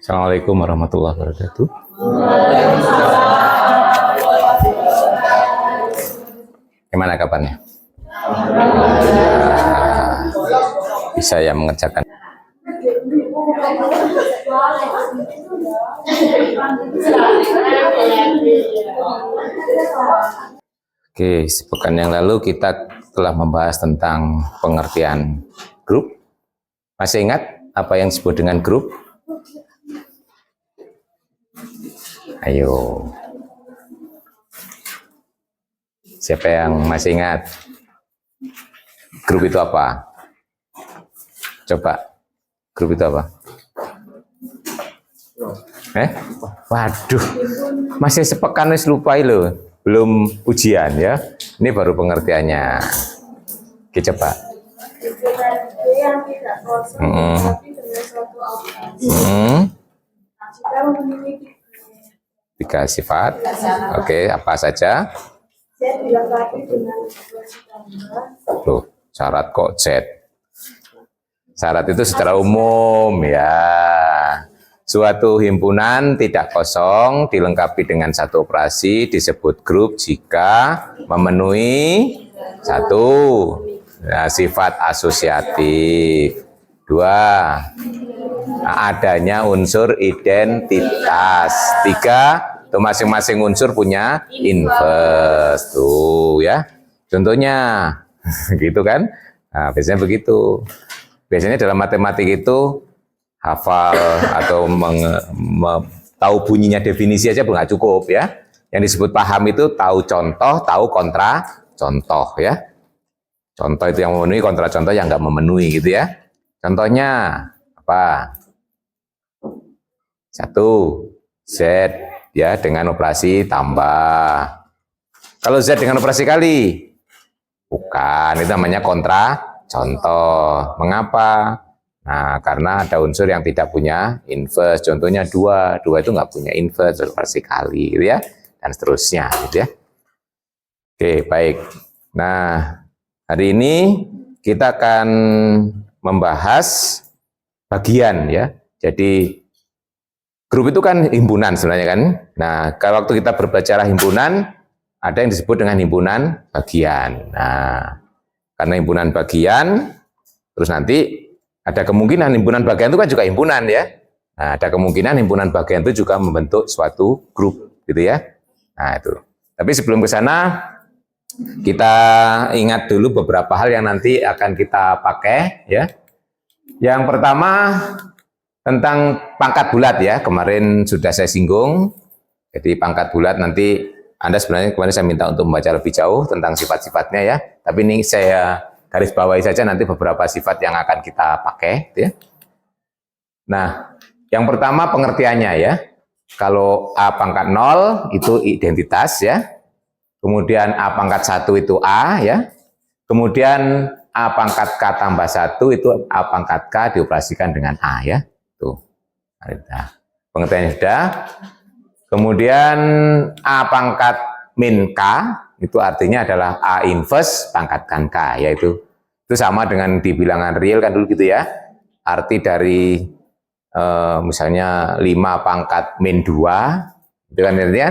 Assalamualaikum warahmatullahi wabarakatuh. Gimana kabarnya? Bisa ya mengerjakan. Oke, sepekan yang lalu kita telah membahas tentang pengertian grup. Masih ingat apa yang disebut dengan grup? Ayo. Siapa yang masih ingat? Grup itu apa? Coba. Grup itu apa? Waduh. Masih sepekan wis lupa loh. Belum ujian ya. Ini baru pengertiannya. Oke, coba. Tiga sifat. Oke, apa saja? Loh, syarat kok Z? Syarat itu secara umum ya. Suatu himpunan tidak kosong dilengkapi dengan satu operasi disebut grup jika memenuhi satu, sifat asosiatif. Dua, adanya unsur identitas. Tiga, masing-masing unsur punya inverse. Tuh ya. Contohnya gitu kan? Nah, biasanya begitu. Biasanya dalam matematik itu hafal atau tahu bunyinya definisi aja nggak cukup ya. Yang disebut paham itu tahu contoh, tahu kontra contoh ya. Contoh itu yang memenuhi, kontra contoh yang nggak memenuhi gitu ya. Contohnya apa? Satu, Z ya dengan operasi tambah. Kalau Z dengan operasi kali, bukan, itu namanya kontra contoh. Mengapa? Nah, karena ada unsur yang tidak punya inverse. Contohnya dua itu nggak punya inverse, operasi kali, gitu ya, dan seterusnya, gitu ya. Oke, baik. Nah, hari ini kita akan membahas bagian ya. Jadi grup itu kan himpunan sebenarnya kan. Nah, kalau waktu kita berbicara himpunan, ada yang disebut dengan himpunan bagian. Nah, karena himpunan bagian, terus nanti ada kemungkinan himpunan bagian itu kan juga himpunan ya. Nah, ada kemungkinan himpunan bagian itu juga membentuk suatu grup gitu ya. Nah, itu. Tapi sebelum ke sana, kita ingat dulu beberapa hal yang nanti akan kita pakai ya. Yang pertama tentang pangkat bulat ya. Kemarin sudah saya singgung. Jadi pangkat bulat nanti Anda sebenarnya kemarin saya minta untuk membaca lebih jauh tentang sifat-sifatnya ya. Tapi ini saya garis bawahi saja nanti beberapa sifat yang akan kita pakai ya. Nah, yang pertama pengertiannya ya. Kalau A pangkat 0 itu identitas ya. Kemudian A pangkat 1 itu A ya. Kemudian A pangkat K tambah 1 itu A pangkat K dioperasikan dengan A ya. Tuh. Nah, pengertiannya sudah. Kemudian A pangkat min K itu artinya adalah A inverse pangkatkan K, yaitu itu sama dengan di bilangan real kan dulu gitu ya. Arti dari misalnya 5 pangkat min 2 itu kan artinya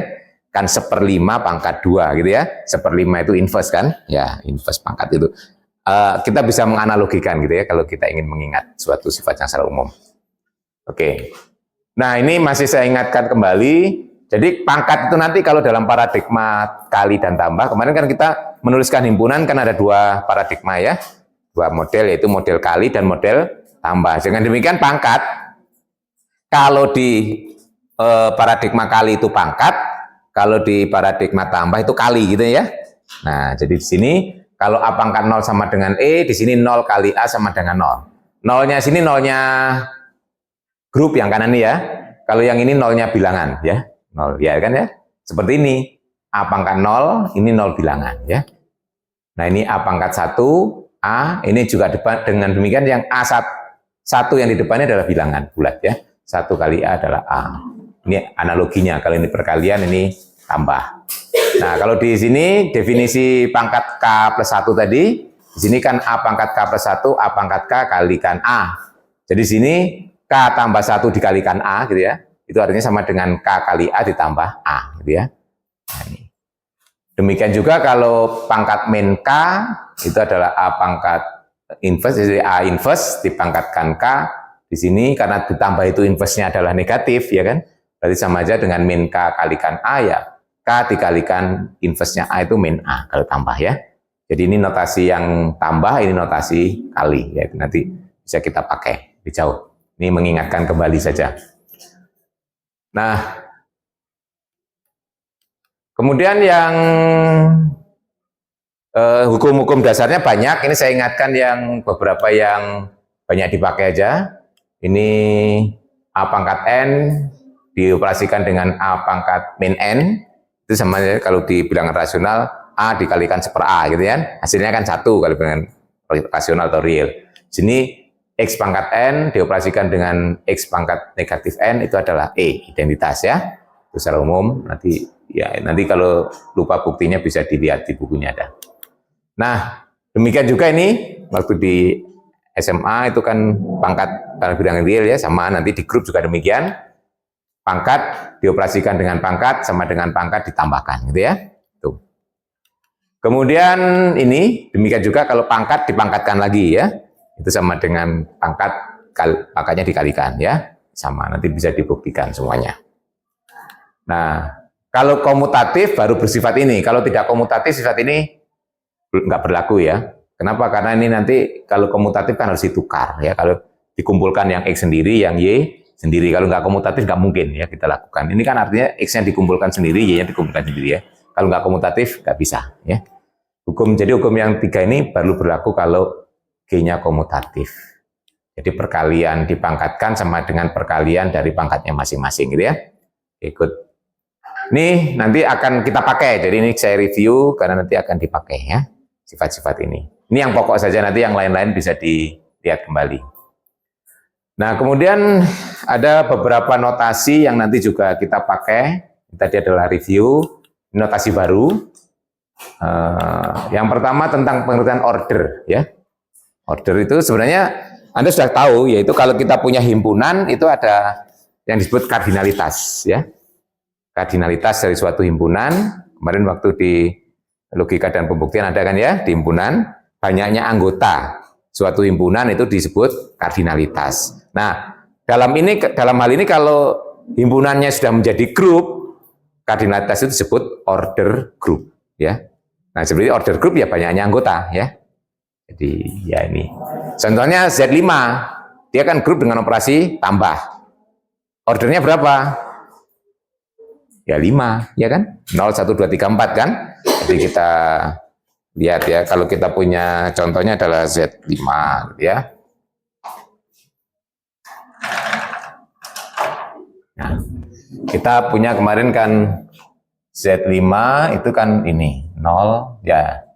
kan 1/5 pangkat 2 gitu ya. 1/5 itu inverse kan? Ya, inverse pangkat itu. Kita bisa menganalogikan gitu ya kalau kita ingin mengingat suatu sifat yang secara umum. Oke. Nah, ini masih saya ingatkan kembali. Jadi pangkat itu nanti kalau dalam paradigma kali dan tambah, kemarin kan kita menuliskan himpunan kan ada dua paradigma ya. Dua model, yaitu model kali dan model tambah. Dengan demikian pangkat, kalau di paradigma kali itu pangkat, kalau di paradigma tambah itu kali gitu ya. Nah, jadi di sini kalau A pangkat 0 sama dengan E, di sini 0 kali A sama dengan 0. Nolnya sini nolnya grup yang kanan ini ya. Kalau yang ini nolnya bilangan ya. 0 ya kan ya. Seperti ini. A pangkat 0, ini 0 bilangan ya. Nah, ini A pangkat 1, A, ini juga depan dengan demikian yang A1 yang di depannya adalah bilangan bulat ya. 1 kali A adalah A. Ini analoginya, kalau ini perkalian ini tambah. Nah, kalau di sini definisi pangkat K plus 1 tadi, di sini kan A pangkat K plus 1, A pangkat K kalikan A. Jadi sini K tambah 1 dikalikan A gitu ya. Itu artinya sama dengan K kali A ditambah A gitu ya. Nah, ini. Demikian juga kalau pangkat min K itu adalah A pangkat inverse, jadi A inverse dipangkatkan K di sini karena ditambah itu inverse-nya adalah negatif ya kan. Berarti sama aja dengan min K kalikan A ya. K dikalikan inverse-nya A itu min A kalau tambah ya. Jadi ini notasi yang tambah, ini notasi kali ya. Nanti bisa kita pakai di jauh. Ini mengingatkan kembali saja. Nah, kemudian yang hukum-hukum dasarnya banyak. Ini saya ingatkan yang beberapa yang banyak dipakai aja. Ini A pangkat N dioperasikan dengan A pangkat min N. Itu sama kalau di bilangan rasional A dikalikan 1/A gitu kan. Hasilnya kan 1 kalau bilangan rasional atau real. Sini X pangkat N dioperasikan dengan X pangkat negatif N itu adalah E, identitas ya. Itu secara umum, nanti kalau lupa buktinya bisa dilihat di bukunya ada. Nah, demikian juga ini, waktu di SMA itu kan pangkat pada bilangan real ya, sama nanti di grup juga demikian. Pangkat dioperasikan dengan pangkat sama dengan pangkat ditambahkan gitu ya. Tuh. Kemudian ini demikian juga kalau pangkat dipangkatkan lagi ya. Itu sama dengan pangkatnya dikalikan ya. Sama nanti bisa dibuktikan semuanya. Nah, kalau komutatif baru bersifat ini. Kalau tidak komutatif sifat ini nggak berlaku ya. Kenapa? Karena ini nanti kalau komutatif kan harus ditukar ya. Kalau dikumpulkan yang X sendiri, yang Y sendiri. Kalau nggak komutatif nggak mungkin ya kita lakukan. Ini kan artinya X-nya dikumpulkan sendiri, Y-nya dikumpulkan sendiri ya. Kalau nggak komutatif nggak bisa ya. Jadi hukum yang 3 ini baru berlaku kalau G-nya komutatif. Jadi perkalian dipangkatkan sama dengan perkalian dari pangkatnya masing-masing gitu ya. Ikut. Ini nanti akan kita pakai. Jadi ini saya review karena nanti akan dipakai ya. Sifat-sifat ini. Ini yang pokok saja, nanti yang lain-lain bisa dilihat kembali. Nah, kemudian ada beberapa notasi yang nanti juga kita pakai. Tadi adalah review, notasi baru. Yang pertama tentang pengertian order ya. Order itu sebenarnya Anda sudah tahu, yaitu kalau kita punya himpunan itu ada yang disebut kardinalitas ya. Kardinalitas dari suatu himpunan. Kemarin waktu di logika dan pembuktian ada kan ya, di himpunan banyaknya anggota suatu himpunan itu disebut kardinalitas. Nah, dalam hal ini kalau himpunannya sudah menjadi grup, kardinalitas itu disebut order group ya. Nah, seperti order group ya banyaknya anggota ya. Jadi ya ini. Contohnya Z5, dia kan grup dengan operasi tambah. Ordernya berapa? Ya 5, ya kan? 0, 1, 2, 3, 4 kan? Jadi kita lihat ya, kalau kita punya contohnya adalah Z5 gitu ya. Nah, kita punya kemarin kan Z5 itu kan ini 0 ya.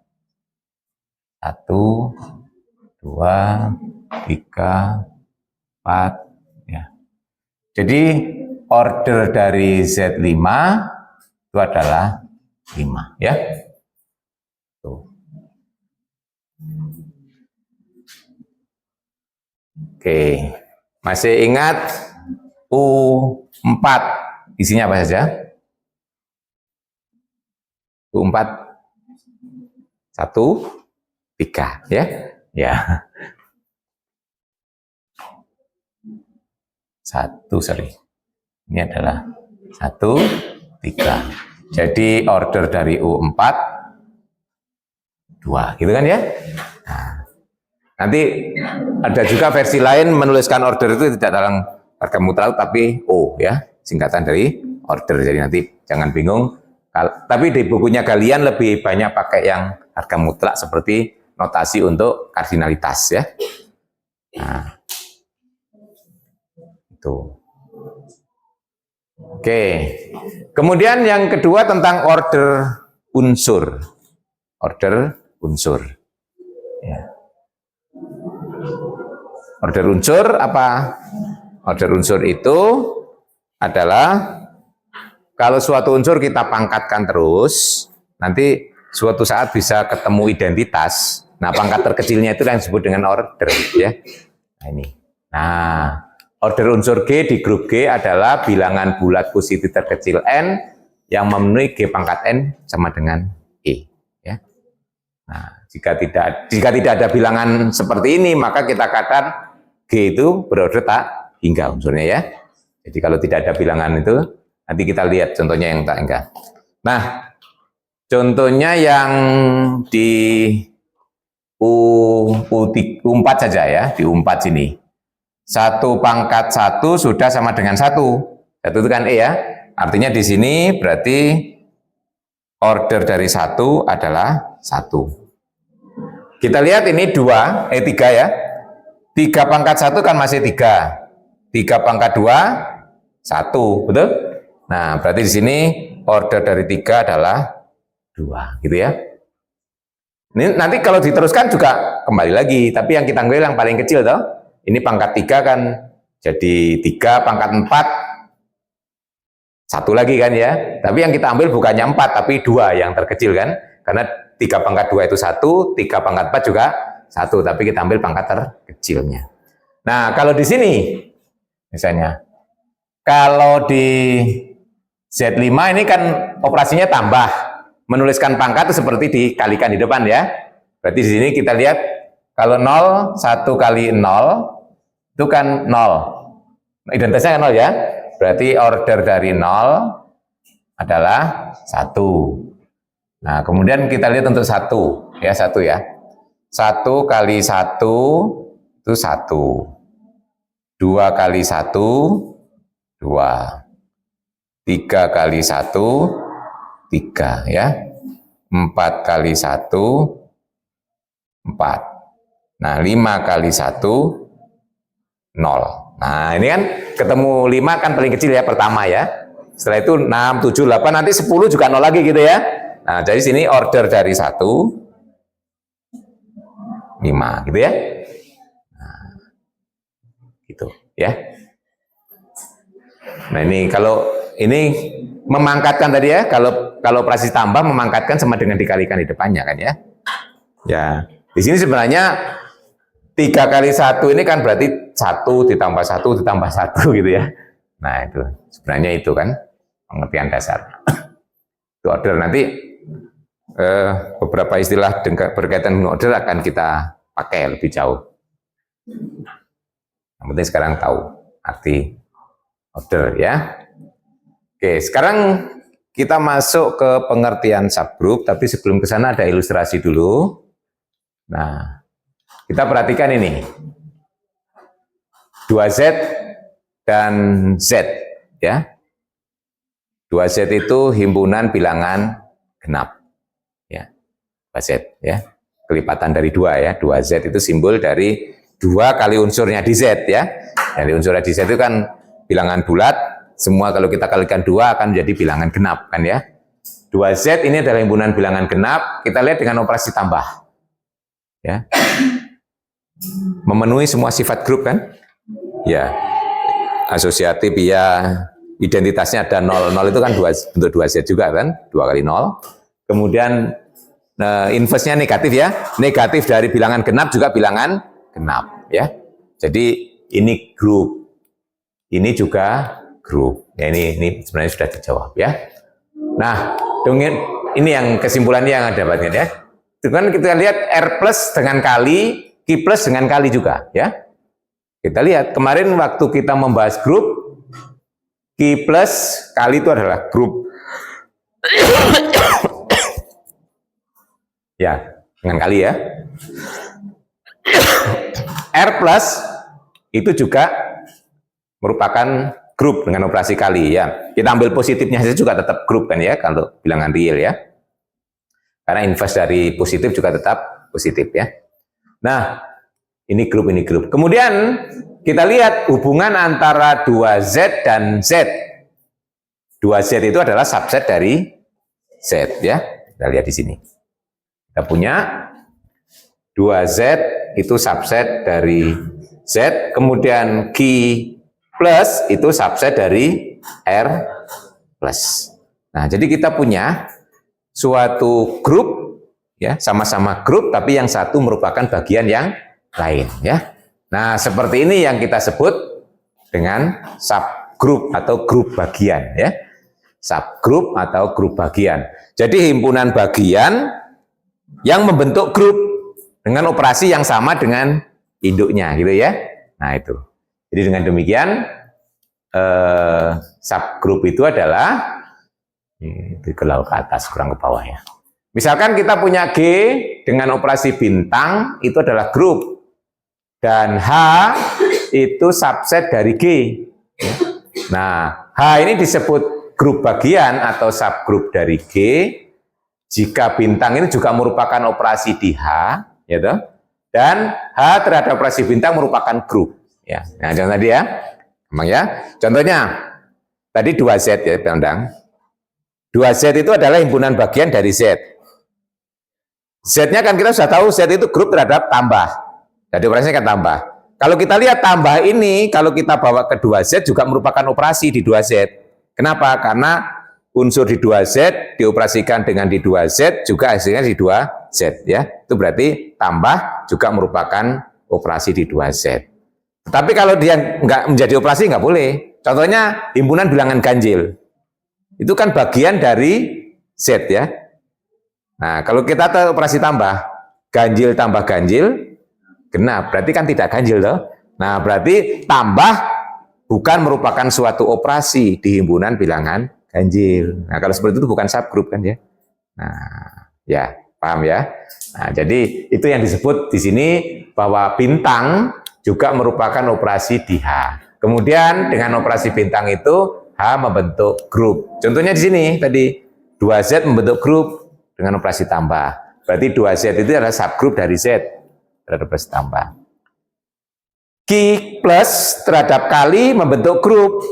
1 2 3 4 ya. Jadi order dari Z5 itu adalah 5 ya. Tuh. Oke. Masih ingat U4 isinya apa saja? U4 1 3 ya. Ya. 1 sorry. Ini adalah 1 3. Jadi order dari U4 2, gitu kan ya? Nah, nanti ada juga versi lain menuliskan order itu tidak dalam harga mutlak tapi O ya, singkatan dari order. Jadi nanti jangan bingung. Tapi di bukunya kalian lebih banyak pakai yang harga mutlak seperti notasi untuk kardinalitas ya. Nah, itu. Oke. Kemudian yang kedua tentang order unsur. Order unsur. Ya. Order unsur apa? Order unsur itu adalah kalau suatu unsur kita pangkatkan terus, nanti suatu saat bisa ketemu identitas. Nah, pangkat terkecilnya itu yang disebut dengan order, ya. Nah, ini. Nah, order unsur G di grup G adalah bilangan bulat positif terkecil n yang memenuhi G pangkat n sama dengan E. Ya. Nah, jika tidak ada bilangan seperti ini, maka kita katakan G itu berorder tak hingga unsurnya ya. Jadi kalau tidak ada bilangan itu, nanti kita lihat contohnya yang tak hingga. Nah, contohnya yang di U4 saja ya, di U4 sini. 1 pangkat 1 sudah sama dengan 1. 1 itu kan E ya. Artinya di sini berarti order dari 1 adalah 1. Kita lihat ini 3 ya. 3 pangkat 1 kan masih 3. 3 pangkat 2, 1. Betul? Nah, berarti di sini order dari 3 adalah 2. Gitu ya. Ini nanti kalau diteruskan juga kembali lagi. Tapi yang kita ambil yang paling kecil toh. Ini pangkat 3 kan jadi 3, pangkat 4, 1 lagi kan ya. Tapi yang kita ambil bukannya 4, tapi 2 yang terkecil kan. Karena 3 pangkat 2 itu 1, 3 pangkat 4 juga 1. Tapi kita ambil pangkat terkecilnya. Nah, kalau di sini, misalnya, kalau di Z5 ini kan operasinya tambah. Menuliskan pangkat itu seperti dikalikan di depan ya. Berarti di sini kita lihat, kalau 0, 1 kali 0, itu kan 0. Identitasnya kan 0 ya. Berarti order dari 0 adalah 1. Nah, kemudian kita lihat untuk 1. Ya, 1 ya. 1 kali 1 itu 1. 2 kali 1, 2. 3 kali 1, 3 ya. 4 kali 1, 4. Nah, 5 kali 1, 0. Nah, ini kan ketemu 5 kan paling kecil ya pertama ya. Setelah itu 6, 7, 8, nanti 10 juga 0 lagi gitu ya. Nah, jadi sini order dari 1, 5 gitu ya. Nah, gitu ya. Nah, ini kalau ini memangkatkan tadi ya, kalau operasi tambah memangkatkan sama dengan dikalikan di depannya kan ya. Ya, di sini sebenarnya 3 kali 1 ini kan berarti 1 ditambah 1 ditambah 1 gitu ya. Nah, itu sebenarnya itu kan pengertian dasar. Itu order nanti beberapa istilah berkaitan dengan order akan kita pakai lebih jauh. Yang penting sekarang tahu arti order ya. Oke, sekarang kita masuk ke pengertian subgroup, tapi sebelum ke sana ada ilustrasi dulu. Nah, kita perhatikan ini. 2Z dan Z ya. 2Z itu himpunan bilangan genap. Ya. 2Z ya. Kelipatan dari 2 ya. 2Z itu simbol dari 2 kali unsurnya di Z ya. Dari unsurnya di Z itu kan bilangan bulat, semua kalau kita kalikan 2 akan menjadi bilangan genap kan ya. 2Z ini adalah himpunan bilangan genap, kita lihat dengan operasi tambah. Ya. Memenuhi semua sifat grup kan? Ya. Asosiatif ya, identitasnya ada 0. 0 itu kan bentuk 2Z juga kan? 2 kali 0. Kemudian inverse-nya negatif ya. Negatif dari bilangan genap juga bilangan genap ya. Jadi ini grup. Ini juga grup. Ya, ini sebenarnya sudah dijawab ya. Nah, ini yang kesimpulannya yang ada banget ya. Itu kan kita lihat R plus dengan kali, Q plus dengan kali juga ya. Kita lihat kemarin waktu kita membahas grup, Q plus kali itu adalah grup. Ya, dengan kali ya. R plus itu juga merupakan grup dengan operasi kali ya. Kita ambil positifnya saja juga tetap grup kan ya kalau bilangan real ya. Karena inverse dari positif juga tetap positif ya. Nah, ini grup, ini grup. Kemudian kita lihat hubungan antara 2Z dan Z. 2Z itu adalah subset dari Z ya. Kita lihat di sini. Kita punya 2Z itu subset dari Z, kemudian Q plus itu subset dari R plus. Nah, jadi kita punya suatu grup ya, sama-sama grup tapi yang satu merupakan bagian yang lain ya. Nah, seperti ini yang kita sebut dengan subgroup atau grup bagian ya. Subgroup atau grup bagian. Jadi himpunan bagian yang membentuk grup dengan operasi yang sama dengan induknya gitu ya. Nah itu. Jadi dengan demikian subgroup itu adalah itu ke atas kurang ke bawah ya. Misalkan kita punya G dengan operasi bintang itu adalah grup dan H itu subset dari G. Nah H ini disebut grup bagian atau subgroup dari G jika bintang ini juga merupakan operasi di H, gitu. Dan H terhadap operasi bintang merupakan grup. Ya, nah contoh tadi ya, emang ya. Contohnya tadi 2Z ya, pandang. 2Z itu adalah himpunan bagian dari Z. Z-nya kan kita sudah tahu Z itu grup terhadap tambah. Jadi operasinya kan tambah. Kalau kita lihat tambah ini, kalau kita bawa ke 2Z juga merupakan operasi di 2Z. Kenapa? Karena unsur di 2Z dioperasikan dengan di 2Z juga hasilnya di 2Z ya. Itu berarti tambah juga merupakan operasi di 2Z. Tapi kalau dia nggak menjadi operasi nggak boleh. Contohnya himpunan bilangan ganjil. Itu kan bagian dari Z ya. Nah, kalau kita tahu operasi tambah, ganjil tambah ganjil, genap. Berarti kan tidak ganjil toh. Nah, berarti tambah bukan merupakan suatu operasi di himpunan bilangan ganjil. Nah, kalau seperti itu bukan subgroup kan ya. Nah, ya, paham ya. Nah, jadi itu yang disebut di sini bahwa bintang juga merupakan operasi di H. Kemudian dengan operasi bintang itu H membentuk grup. Contohnya di sini tadi 2Z membentuk grup dengan operasi tambah. Berarti 2Z itu adalah subgroup dari Z terhadap operasi tambah. Q plus terhadap kali membentuk grup.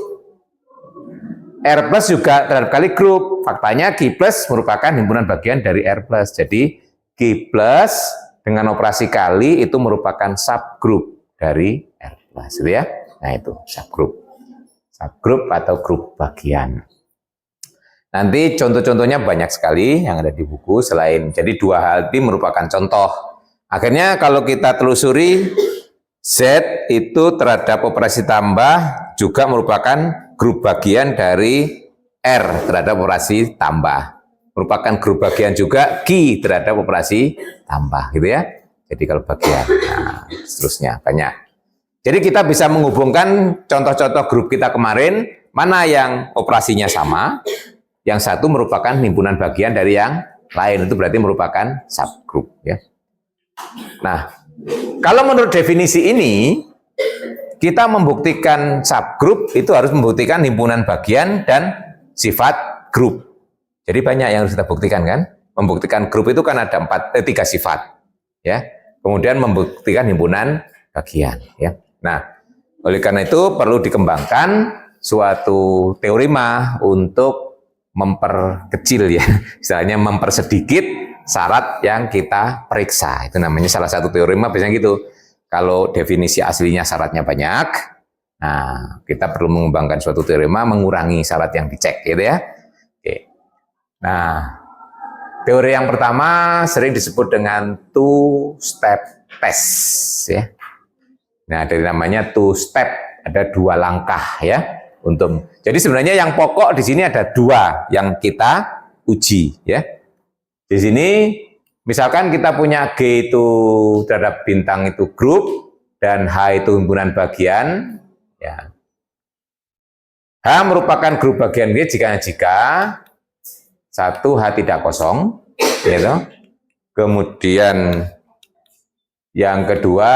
R plus juga terhadap kali grup. Faktanya Q plus merupakan himpunan bagian dari R plus. Jadi Q plus dengan operasi kali itu merupakan subgroup dari R plus. Gitu ya. Nah itu subgroup. Subgroup atau grup bagian. Nanti contoh-contohnya banyak sekali yang ada di buku. Selain jadi dua hal ini merupakan contoh. Akhirnya kalau kita telusuri Z itu terhadap operasi tambah juga merupakan grup bagian dari R terhadap operasi tambah. Merupakan grup bagian juga Q terhadap operasi tambah gitu ya. Jadi kalau bagian, nah, seterusnya banyak. Jadi kita bisa menghubungkan contoh-contoh grup kita kemarin, mana yang operasinya sama, yang satu merupakan himpunan bagian dari yang lain, itu berarti merupakan subgroup ya. Nah, kalau menurut definisi ini, kita membuktikan subgroup itu harus membuktikan himpunan bagian dan sifat grup. Jadi banyak yang harus kita buktikan kan? Membuktikan grup itu kan ada 3 sifat ya. Kemudian membuktikan himpunan bagian ya. Nah, oleh karena itu perlu dikembangkan suatu teorema untuk memperkecil ya, misalnya mempersedikit syarat yang kita periksa. Itu namanya salah satu teorema biasanya gitu. Kalau definisi aslinya syaratnya banyak, nah kita perlu mengembangkan suatu teorema mengurangi syarat yang dicek gitu ya. Oke. Nah, teori yang pertama sering disebut dengan two-step test ya. Nah, dari namanya two-step, ada 2 langkah ya. Jadi sebenarnya yang pokok di sini ada 2 yang kita uji ya. Di sini misalkan kita punya G itu terhadap bintang itu grup dan H itu himpunan bagian ya. H merupakan grup bagian G jika 1 H tidak kosong gitu. Kemudian yang kedua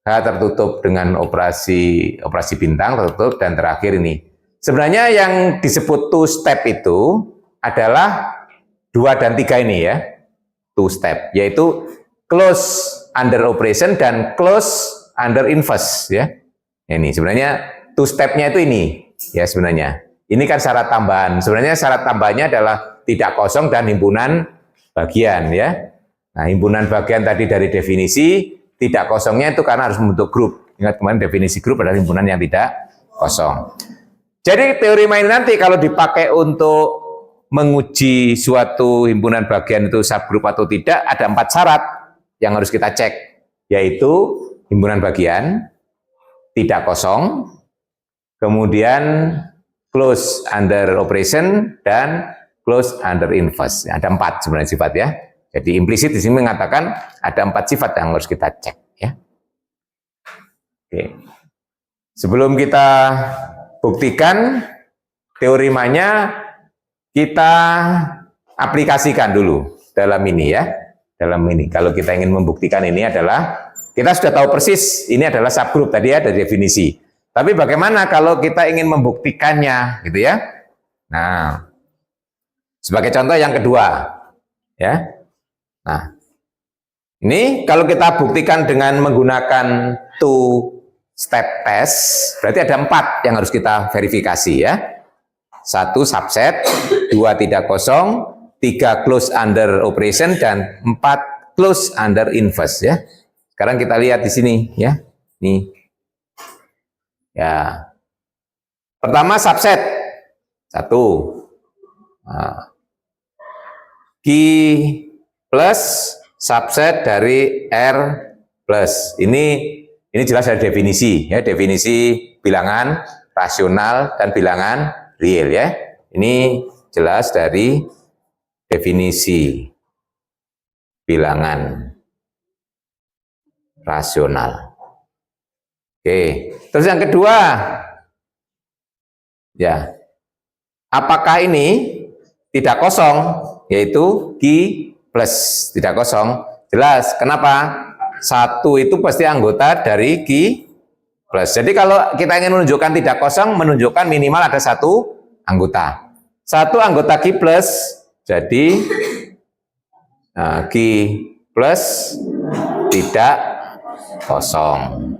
H tertutup dengan operasi bintang tertutup, dan terakhir ini. Sebenarnya yang disebut two step itu adalah 2 dan 3 ini ya. Two step, yaitu close under operation dan close under inverse ya. Ini sebenarnya two step-nya itu ini ya sebenarnya. Ini kan syarat tambahan. Sebenarnya syarat tambahannya adalah tidak kosong dan himpunan bagian ya. Nah, himpunan bagian tadi dari definisi tidak kosongnya itu karena harus membentuk grup. Ingat kemarin definisi grup adalah himpunan yang tidak kosong. Jadi teorema ini nanti kalau dipakai untuk menguji suatu himpunan bagian itu subgrup atau tidak, ada 4 syarat yang harus kita cek, yaitu himpunan bagian, tidak kosong, kemudian close under operation, dan close under inverse. Ada 4 sebenarnya sifat ya. Jadi implisit di sini mengatakan ada 4 sifat yang harus kita cek ya. Oke. Sebelum kita buktikan teoremanya, kita aplikasikan dulu dalam ini ya. Dalam ini, kalau kita ingin membuktikan ini adalah, kita sudah tahu persis ini adalah subgroup tadi ya dari definisi. Tapi bagaimana kalau kita ingin membuktikannya gitu ya. Nah, sebagai contoh yang kedua ya. Nah, ini kalau kita buktikan dengan menggunakan two step test, berarti ada 4 yang harus kita verifikasi ya. 1 subset, 2 tidak kosong, 3 close under operation, dan 4 close under inverse ya. Sekarang kita lihat di sini ya. Nih. Ya. Pertama subset. 1. Nah. Q plus subset dari R plus. Ini jelas dari definisi ya, definisi bilangan rasional dan bilangan real ya. Ini jelas dari definisi bilangan rasional. Oke, terus yang kedua, ya, apakah ini tidak kosong, yaitu Q plus tidak kosong? Jelas, kenapa? 1 itu pasti anggota dari Q plus. Jadi kalau kita ingin menunjukkan tidak kosong, menunjukkan minimal ada 1 anggota. 1 anggota Q plus, jadi Q plus tidak kosong.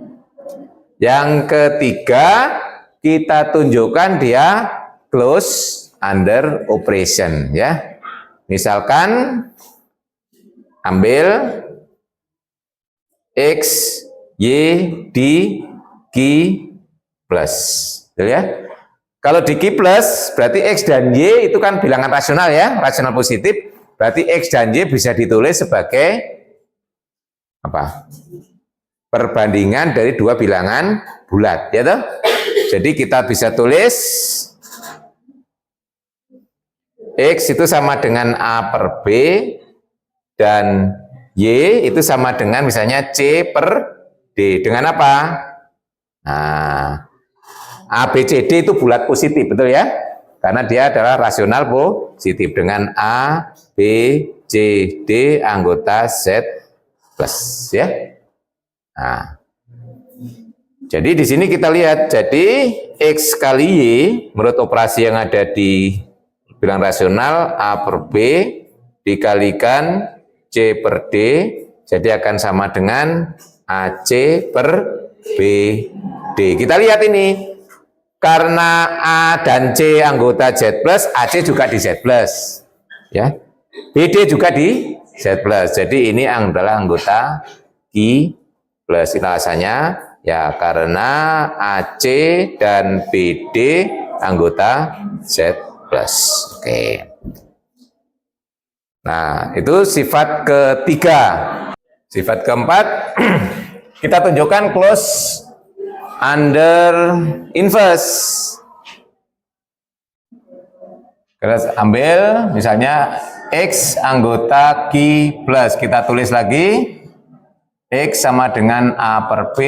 Yang ketiga, kita tunjukkan dia close under operation ya. Misalkan ambil X, Y, di Q plus. Betul ya? Kalau di Q plus, berarti X dan Y itu kan bilangan rasional ya, rasional positif. Berarti X dan Y bisa ditulis sebagai apa? Perbandingan dari 2 bilangan bulat, ya toh? Jadi kita bisa tulis X itu sama dengan A per B, dan Y itu sama dengan misalnya C per D. Dengan apa? Nah, A, B, C, D itu bulat positif, betul ya? Karena dia adalah rasional positif dengan A, B, C, D anggota Z plus ya. Nah, jadi di sini kita lihat, jadi X kali Y menurut operasi yang ada di bilangan rasional A per B dikalikan C per D, jadi akan sama dengan AC per B D. Kita lihat ini, karena A dan C anggota Z plus, AC juga di Z plus, ya. BD juga di Z plus. Jadi ini adalah anggota Q plus. Alasannya ya karena AC dan BD anggota Z plus. Oke. Nah, itu sifat ketiga. Sifat keempat, kita tunjukkan close under inverse. Kita ambil misalnya X anggota Q plus, kita tulis lagi X sama dengan A per B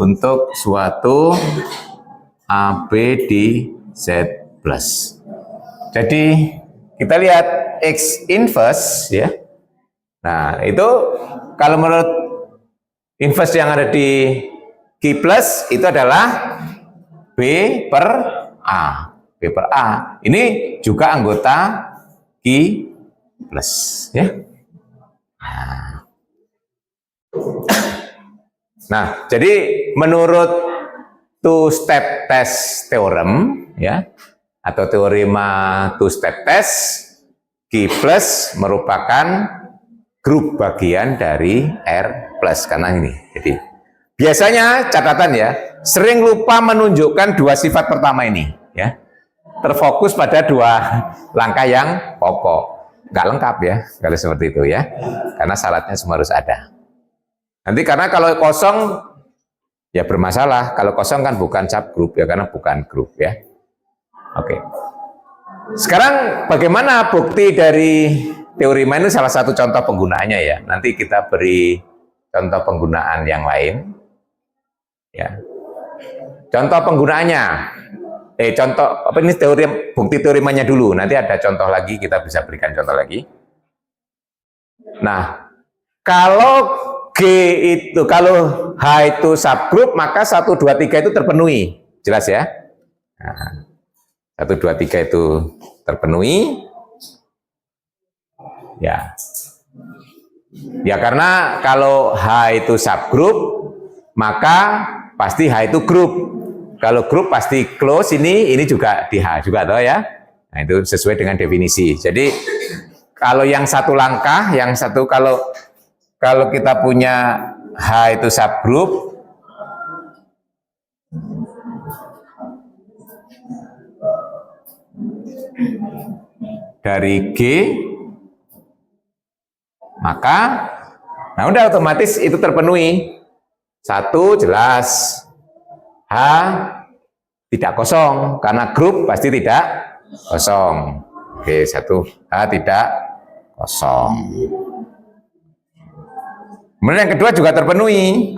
untuk suatu AB di Z plus. Jadi kita lihat X inverse ya. Nah, itu kalau menurut inverse yang ada di Q plus itu adalah B per A. B per A. Ini juga anggota Q plus ya. Nah, jadi menurut two step test theorem ya, atau teorema two step test, Q plus merupakan grup bagian dari R plus karena ini. Jadi biasanya catatan ya, sering lupa menunjukkan 2 sifat pertama ini ya. Terfokus pada 2 langkah yang pokok. Nggak lengkap ya kalau seperti itu ya. Karena syaratnya semua harus ada. Nanti karena kalau kosong Ya bermasalah. Kalau kosong kan bukan subgroup ya, karena bukan grup ya. Oke. Sekarang bagaimana bukti dari teori main itu salah satu contoh penggunaannya ya. Nanti kita beri contoh penggunaan yang lain. Ya. Contoh penggunaannya. Contoh apa ini teori bukti teori mainnya dulu. Nanti ada contoh lagi, kita bisa berikan contoh lagi. Nah, kalau G itu, kalau H itu subgroup, maka 1, 2, 3 itu terpenuhi. Jelas ya? Nah, 1, 2, 3 itu terpenuhi. Ya. Ya karena kalau H itu subgroup, maka pasti H itu grup. Kalau grup pasti close, ini juga di H juga toh ya. Nah, itu sesuai dengan definisi. Jadi kalau yang satu langkah, yang satu kalau kita punya H itu subgroup, dari G, maka nah udah otomatis itu terpenuhi. 1 jelas, H tidak kosong, karena grup pasti tidak kosong. Oke, 1 H tidak kosong. Kemudian yang kedua juga terpenuhi.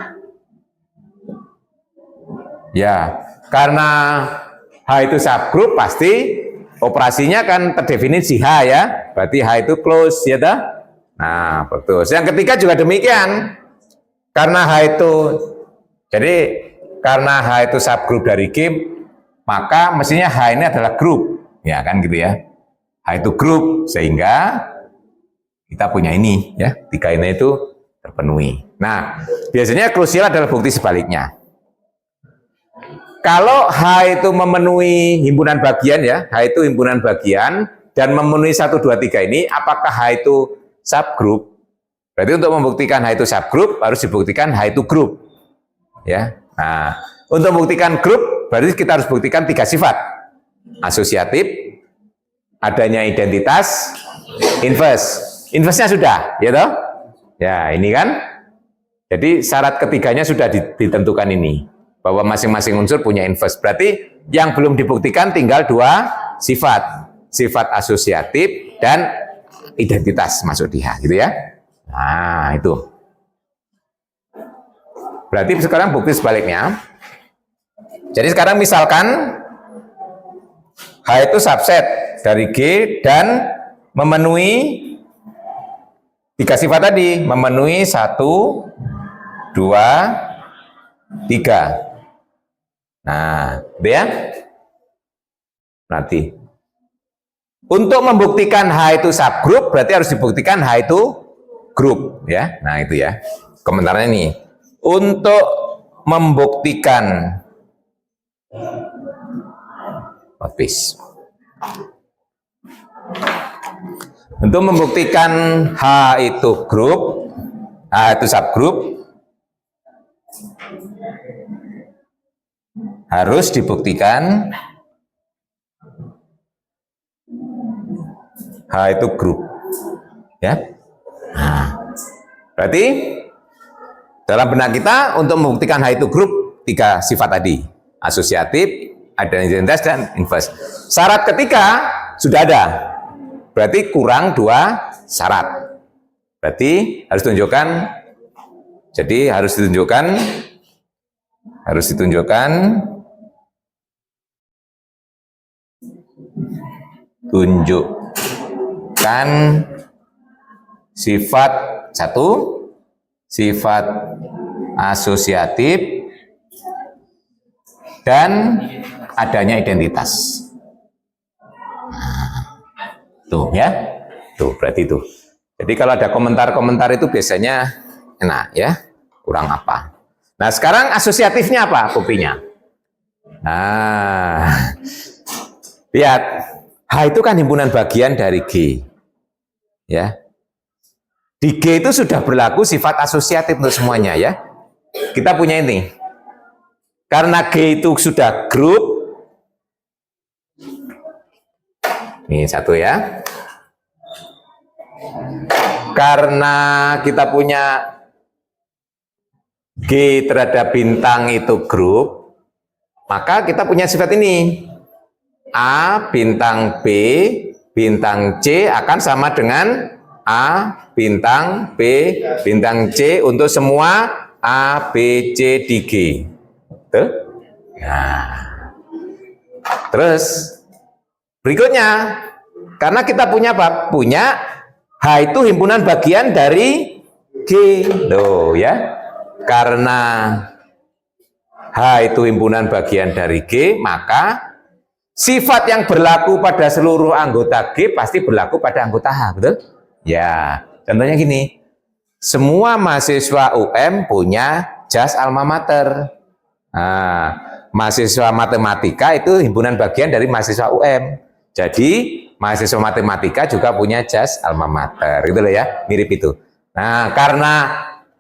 Ya, karena H itu subgroup pasti operasinya kan terdefinisi H ya. Berarti H itu close ya dah. Nah, betul. Yang ketiga juga demikian. Karena H itu karena H itu subgroup dari G, maka mestinya H ini adalah grup. Ya kan gitu ya. H itu grup, sehingga kita punya ini ya. 3 ini itu terpenuhi. Nah, biasanya krusial adalah bukti sebaliknya. Kalau H itu memenuhi himpunan bagian ya, H itu himpunan bagian dan memenuhi 1, 2, 3 ini, apakah H itu subgroup? Berarti untuk membuktikan H itu subgroup harus dibuktikan H itu grup. Ya. Nah, untuk membuktikan grup berarti kita harus buktikan 3 sifat. Asosiatif, adanya identitas, inverse. Inverse-nya sudah, ya toh? Ya, ini kan. Jadi syarat ketiganya sudah ditentukan ini. Bahwa masing-masing unsur punya inverse. Berarti yang belum dibuktikan tinggal 2 sifat. Sifat asosiatif dan identitas masuk di H, gitu ya. Nah, itu. Berarti sekarang bukti sebaliknya. Jadi sekarang misalkan H itu subset dari G dan memenuhi 3 sifat tadi, memenuhi 1, 2, 3. Nah, itu ya. Berarti untuk membuktikan H itu subgroup berarti harus dibuktikan H itu grup ya. Nah, itu ya. Komentarnya nih. Untuk membuktikan Untuk membuktikan H itu grup, H itu subgroup, harus dibuktikan H itu grup. Ya. Nah, berarti dalam benak kita untuk membuktikan H itu grup 3 sifat tadi. Asosiatif, adanya identitas dan inverse. Syarat ketiga sudah ada. Berarti kurang 2 syarat. Berarti harus tunjukkan, jadi harus ditunjukkan sifat 1, sifat asosiatif dan adanya identitas. Tuh ya, tuh berarti itu. Jadi kalau ada komentar-komentar itu biasanya enak ya, kurang apa. Nah sekarang asosiatifnya apa buktinya? Nah, lihat, H itu kan himpunan bagian dari G. Ya. Di G itu sudah berlaku sifat asosiatif untuk semuanya ya. Kita punya ini. Karena G itu sudah grup. Ini 1 ya. Karena kita punya G terhadap bintang itu grup, maka kita punya sifat ini. A bintang B bintang C akan sama dengan A bintang B bintang C untuk semua A, B, C di G. Tuh. Nah. Terus berikutnya, karena kita punya apa? Punya H itu himpunan bagian dari G. Loh ya. Karena H itu himpunan bagian dari G, maka sifat yang berlaku pada seluruh anggota G pasti berlaku pada anggota H, betul? Ya, contohnya gini. Semua mahasiswa UM punya jas alma mater. Nah, mahasiswa matematika itu himpunan bagian dari mahasiswa UM. Jadi, mahasiswa matematika juga punya jas alma mater. Gitu loh ya, mirip itu. Nah, karena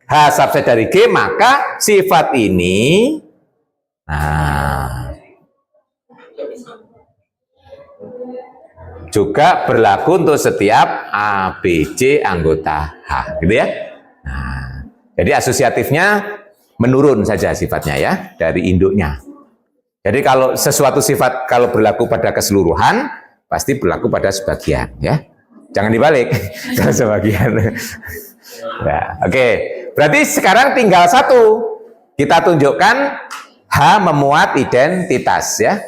H subset dari G, maka sifat ini juga berlaku untuk setiap A, B, C anggota H, gitu ya. Nah, jadi asosiatifnya menurun saja sifatnya ya dari induknya. Jadi kalau sesuatu sifat kalau berlaku pada keseluruhan pasti berlaku pada sebagian ya. Jangan dibalik kalau sebagian. Ya, oke. Berarti sekarang tinggal satu. Kita tunjukkan H memuat identitas ya.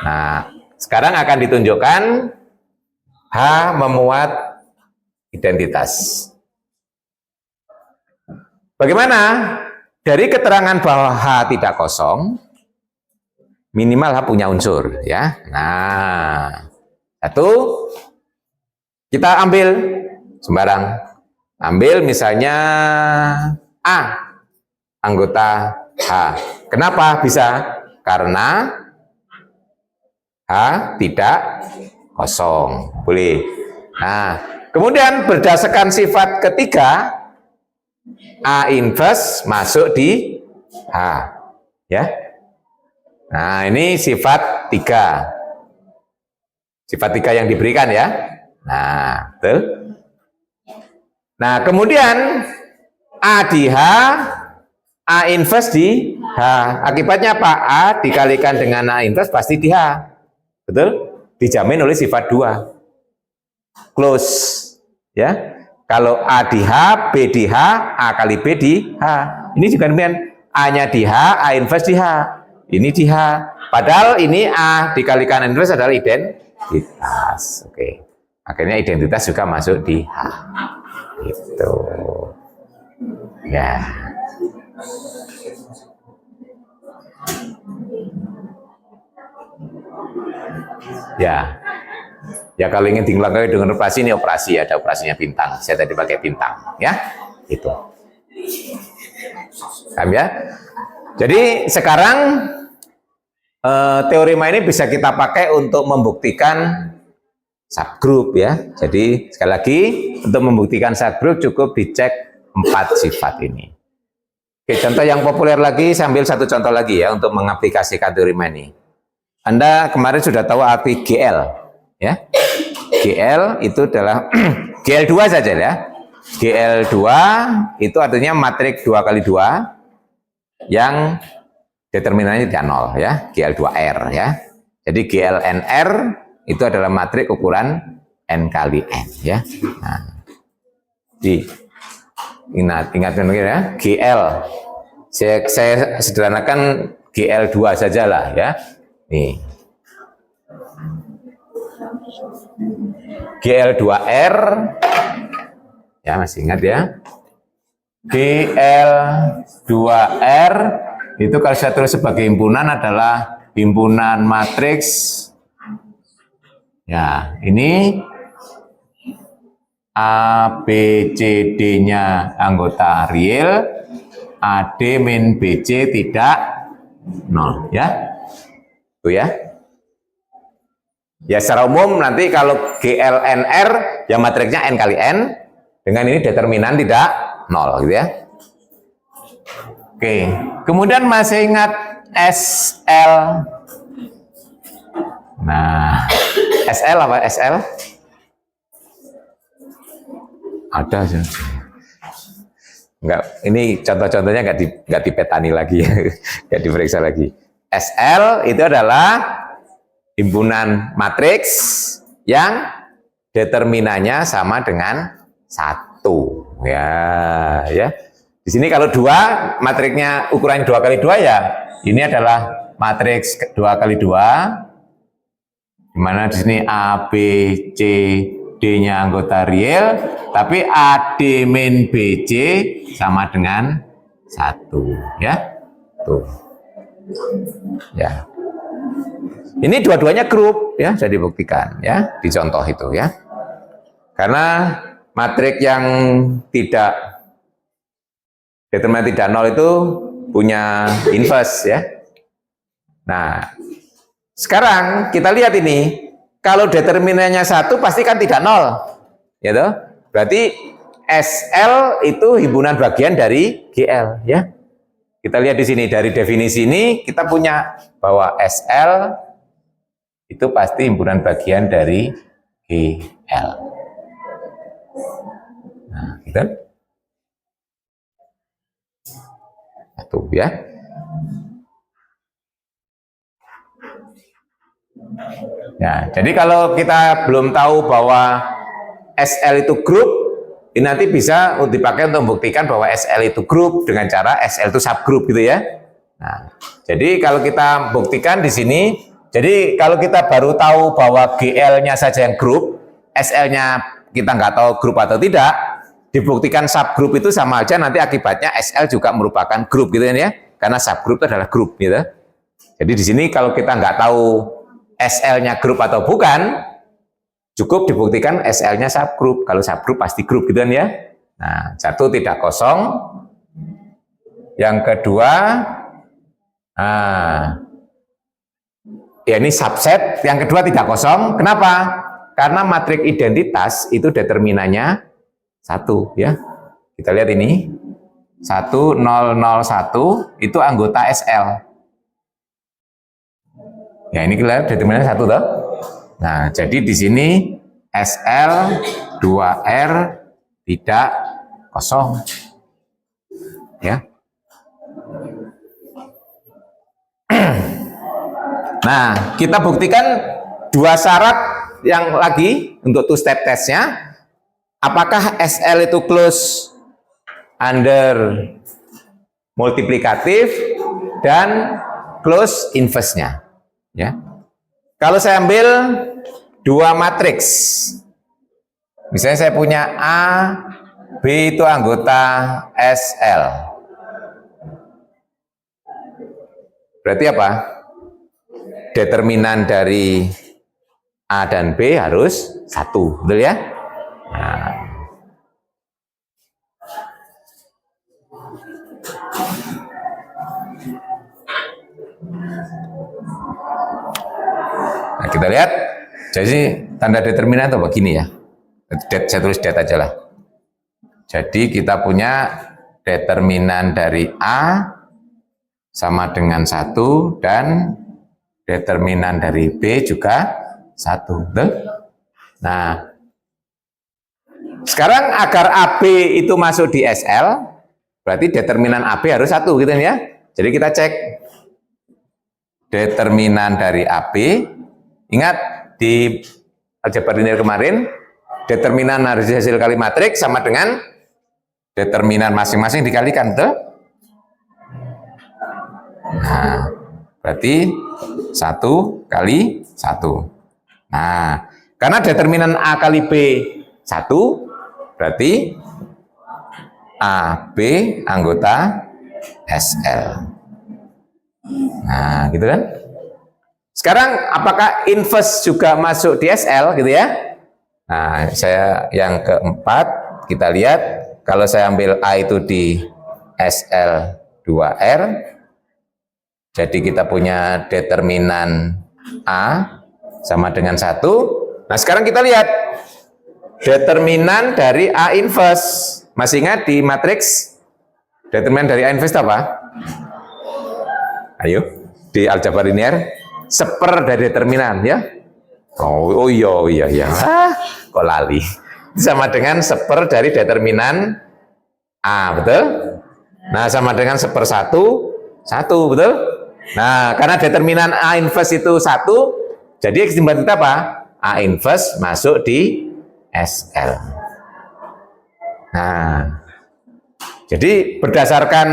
Nah, sekarang akan ditunjukkan H memuat identitas. Bagaimana? Dari keterangan bahwa H tidak kosong, minimal H punya unsur ya. Nah, satu kita ambil sembarang. Ambil misalnya A anggota H. Kenapa bisa? Karena H tidak kosong. Boleh. Nah, kemudian berdasarkan sifat ketiga, A inverse masuk di H. Ya. Nah, ini sifat 3. Sifat 3 yang diberikan ya. Nah, betul. Nah, kemudian A di H, A inverse di H. Akibatnya apa? A dikalikan dengan A inverse pasti di H. Betul? Dijamin oleh sifat 2. Close. Ya. Kalau A di H, B di H, A kali B di H. Ini juga demikian. A-nya di H, A inverse di H. Ini di H. Padahal ini A dikalikan inverse adalah identitas. Oke. Akhirnya identitas juga masuk di H. Gitu. Ya. Ya. Ya kalau ingin dilengkapi dengan operasi, ini operasi, ada operasinya bintang. Saya tadi pakai bintang, ya. Itu. Paham ya? Jadi sekarang teorema ini bisa kita pakai untuk membuktikan subgroup ya. Jadi sekali lagi untuk membuktikan subgroup cukup dicek 4 sifat ini. Oke, contoh yang populer lagi, saya ambil satu contoh lagi ya untuk mengaplikasikan teorema ini. Anda kemarin sudah tahu arti GL ya. GL itu adalah GL2 saja ya. GL2 itu artinya matriks 2 kali 2 yang determinannya tidak 0 ya, GL2R ya. Jadi GLNR itu adalah matriks ukuran N kali N ya. Nah, ingatkan ya, GL. Saya sederhanakan GL2 sajalah ya. Nih. GL2R ya, masih ingat ya. GL2R itu kalau saya tulis sebagai himpunan adalah himpunan matriks. Ya, ini A, B, C, D-nya anggota real, AD min BC tidak 0 ya. Itu ya. Ya secara umum nanti kalau GLNR ya matriksnya N kali N, dengan ini determinan tidak 0 gitu ya. Oke, kemudian masih ingat SL. Nah, SL apa SL? Ada sih. Enggak, ini contoh-contohnya nggak dipetani lagi, nggak diperiksa lagi. SL itu adalah himpunan matriks yang determinannya sama dengan 1. Ya. Di sini kalau 2, matriksnya ukuran 2x2 ya, ini adalah matriks 2x2, di mana di sini A, B, C, D-nya anggota real, tapi AD min BC sama dengan 1, ya. Tuh. Ya. Ini dua-duanya grup ya, sudah dibuktikan ya di contoh itu ya. Karena matriks yang tidak determinan tidak nol itu punya inverse ya. Nah, sekarang kita lihat ini, kalau determinannya 1 pasti kan tidak nol, ya toh? Berarti SL itu himpunan bagian dari GL ya. Kita lihat di sini dari definisi ini kita punya bahwa SL itu pasti himpunan bagian dari GL. Nah, gitu. Satu ya. Nah, jadi kalau kita belum tahu bahwa SL itu grup, ini nanti bisa dipakai untuk membuktikan bahwa SL itu grup dengan cara SL itu subgroup gitu ya. Nah, jadi kalau kita buktikan di sini, jadi kalau kita baru tahu bahwa GL-nya saja yang grup, SL-nya kita nggak tahu grup atau tidak, dibuktikan subgroup itu sama aja nanti akibatnya SL juga merupakan grup gitu kan ya, karena subgroup itu adalah grup gitu. Jadi di sini kalau kita nggak tahu SL-nya grup atau bukan, cukup dibuktikan SL-nya subgroup. Kalau subgroup pasti grup gitu kan ya. Nah, 1 tidak kosong. Yang kedua, ya ini subset. Yang kedua tidak kosong. Kenapa? Karena matriks identitas itu determinannya 1 ya. Kita lihat ini. 1001 itu anggota SL. Ya ini kelihatan determinannya 1 toh. Nah, jadi di sini SL 2R tidak kosong. Ya. Nah, kita buktikan 2 syarat yang lagi untuk two step testnya. Apakah SL itu close under multiplikatif dan close inverse-nya. Ya. Kalau saya ambil 2 matriks, misalnya saya punya A, B itu anggota SL. Berarti apa? Determinan dari A dan B harus 1, betul ya? Nah, kita lihat, jadi tanda determinan itu begini ya. Saya tulis det aja lah. Jadi kita punya determinan dari A sama dengan 1 dan determinan dari B juga 1. Betul? Nah, sekarang agar AB itu masuk di SL, berarti determinan AB harus 1 gitu ya. Jadi kita cek determinan dari AB. Ingat di aljabar linear kemarin, determinan dari hasil kali matriks sama dengan determinan masing-masing dikalikan, betul? Nah, berarti 1 kali 1. Nah, karena determinan A kali B 1, berarti AB anggota SL. Nah, gitu kan? Sekarang apakah inverse juga masuk di SL gitu ya? Nah, saya yang keempat, kita lihat kalau saya ambil A itu di SL 2R, jadi kita punya determinan A sama dengan 1. Nah, sekarang kita lihat determinan dari A inverse. Masih ingat di matriks determinan dari A inverse apa? Ayo, di aljabar linear. Seper dari determinan ya. Oh iya. Kok lali. Sama dengan seper dari determinan A, betul? Nah, sama dengan 1/1, 1, betul? Nah, karena determinan A inverse itu 1, jadi kesimpulan kita apa? A inverse masuk di SL. Nah, jadi berdasarkan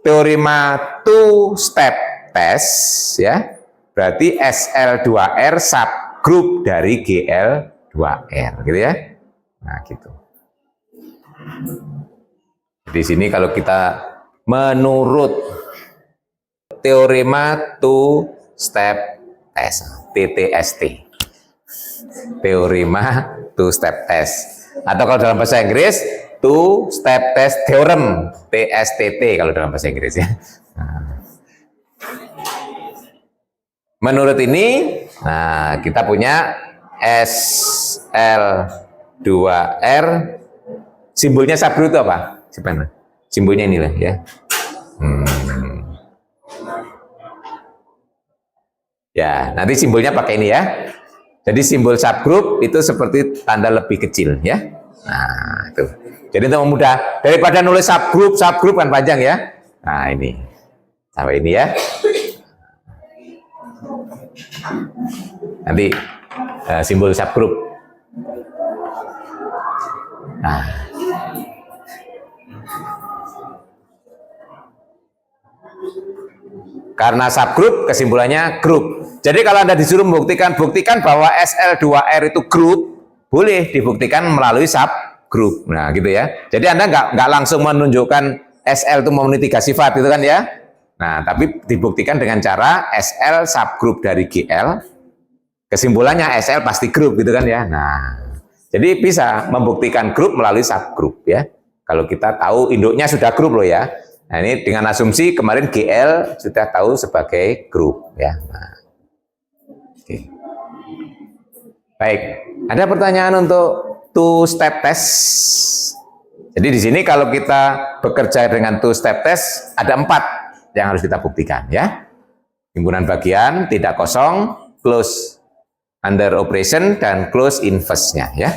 teorema two step test ya, berarti SL2R subgroup dari GL2R gitu ya. Nah, gitu. Di sini kalau kita menurut teorema two step test, TTST. Teorema two step test. Atau kalau dalam bahasa Inggris two step test theorem, TSTT kalau dalam bahasa Inggris ya. Nah. Menurut ini, nah kita punya SL2R, simbolnya subgroup itu apa? Sebenarnya simbolnya inilah ya. Ya, nanti simbolnya pakai ini ya. Jadi simbol subgroup itu seperti tanda lebih kecil ya. Nah, itu. Jadi untuk memudah, daripada nulis subgroup kan panjang ya. Nah, ini. Sampai ini ya. Nanti simbol subgroup. Nah. Karena subgroup, kesimpulannya grup. Jadi kalau Anda disuruh buktikan bahwa SL2R itu grup, boleh dibuktikan melalui subgroup. Nah, gitu ya. Jadi Anda nggak langsung menunjukkan SL itu memenuhi 3 sifat, itu kan ya. Nah, tapi dibuktikan dengan cara SL subgroup dari GL, kesimpulannya SL pasti grup, gitu kan ya. Nah, jadi bisa membuktikan grup melalui subgroup ya. Kalau kita tahu induknya sudah grup loh ya. Nah, ini dengan asumsi kemarin GL sudah tahu sebagai grup ya. Nah, oke. Baik, ada pertanyaan untuk two step test. Jadi di sini kalau kita bekerja dengan two step test ada 4 yang harus kita buktikan ya. Himpunan bagian, tidak kosong, close under operation dan close inverse-nya ya.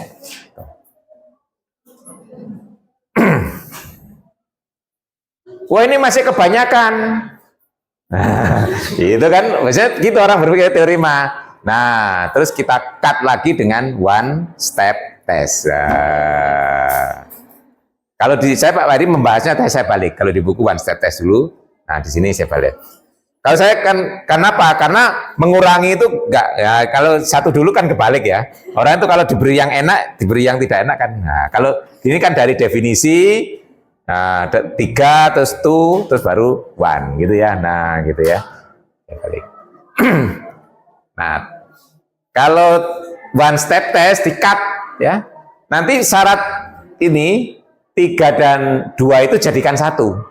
Wah, ini masih kebanyakan. Nah, itu kan, maksudnya gitu orang berpikir teorema. Nah, terus kita cut lagi dengan one step test. Nah, kalau di saya Pak Wadi membahasnya, saya balik. Kalau di buku one step test dulu, nah di sini saya balik. Kalau saya kan, kenapa? Karena mengurangi itu enggak, ya kalau satu dulu kan kebalik ya. Orang itu kalau diberi yang enak, diberi yang tidak enak kan. Nah, kalau ini kan dari definisi, nah, 3 terus 2 terus baru 1 gitu ya. Nah, gitu ya. Balik. Nah, kalau one step test di-cut ya. Nanti syarat ini 3 dan 2 itu jadikan 1.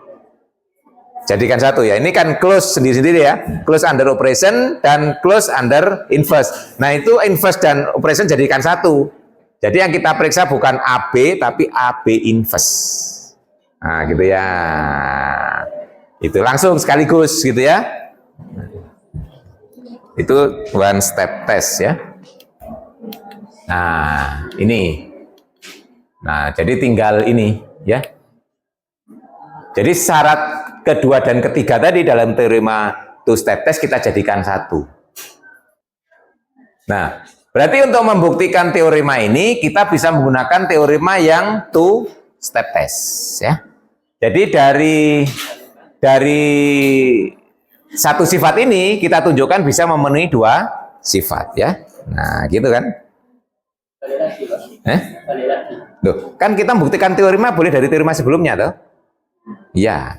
Jadikan 1 ya. Ini kan close sendiri-sendiri ya. Close under operation dan close under inverse. Nah, itu inverse dan operation jadikan 1. Jadi yang kita periksa bukan AB tapi AB inverse. Nah, gitu ya. Itu langsung sekaligus gitu ya. Itu one step test ya. Nah, ini. Nah, jadi tinggal ini ya. Jadi syarat kedua dan ketiga tadi dalam teorema two step test kita jadikan 1. Nah, berarti untuk membuktikan teorema ini kita bisa menggunakan teorema yang two step test ya. Jadi dari satu sifat ini kita tunjukkan bisa memenuhi 2 sifat ya. Nah, gitu kan? Loh, kan kita membuktikan teorema boleh dari teorema sebelumnya toh? Ya.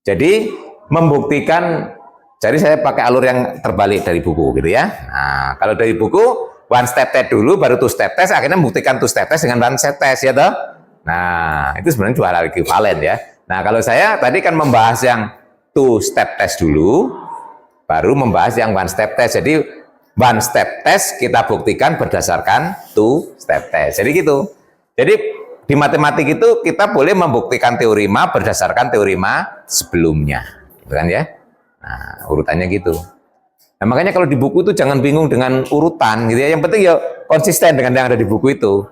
Jadi membuktikan, jadi saya pakai alur yang terbalik dari buku gitu ya. Nah, kalau dari buku one step test dulu baru two step test, akhirnya membuktikan two step test dengan one step test ya toh. Nah, itu sebenarnya 2 hal ekuivalen ya. Nah, kalau saya tadi kan membahas yang two step test dulu, baru membahas yang one step test. Jadi one step test kita buktikan berdasarkan two step test. Jadi gitu. Jadi di matematik itu kita boleh membuktikan teorema berdasarkan teorema sebelumnya, gitu kan ya? Nah, urutannya gitu. Nah, makanya kalau di buku itu jangan bingung dengan urutan, gitu ya. Yang penting ya konsisten dengan yang ada di buku itu.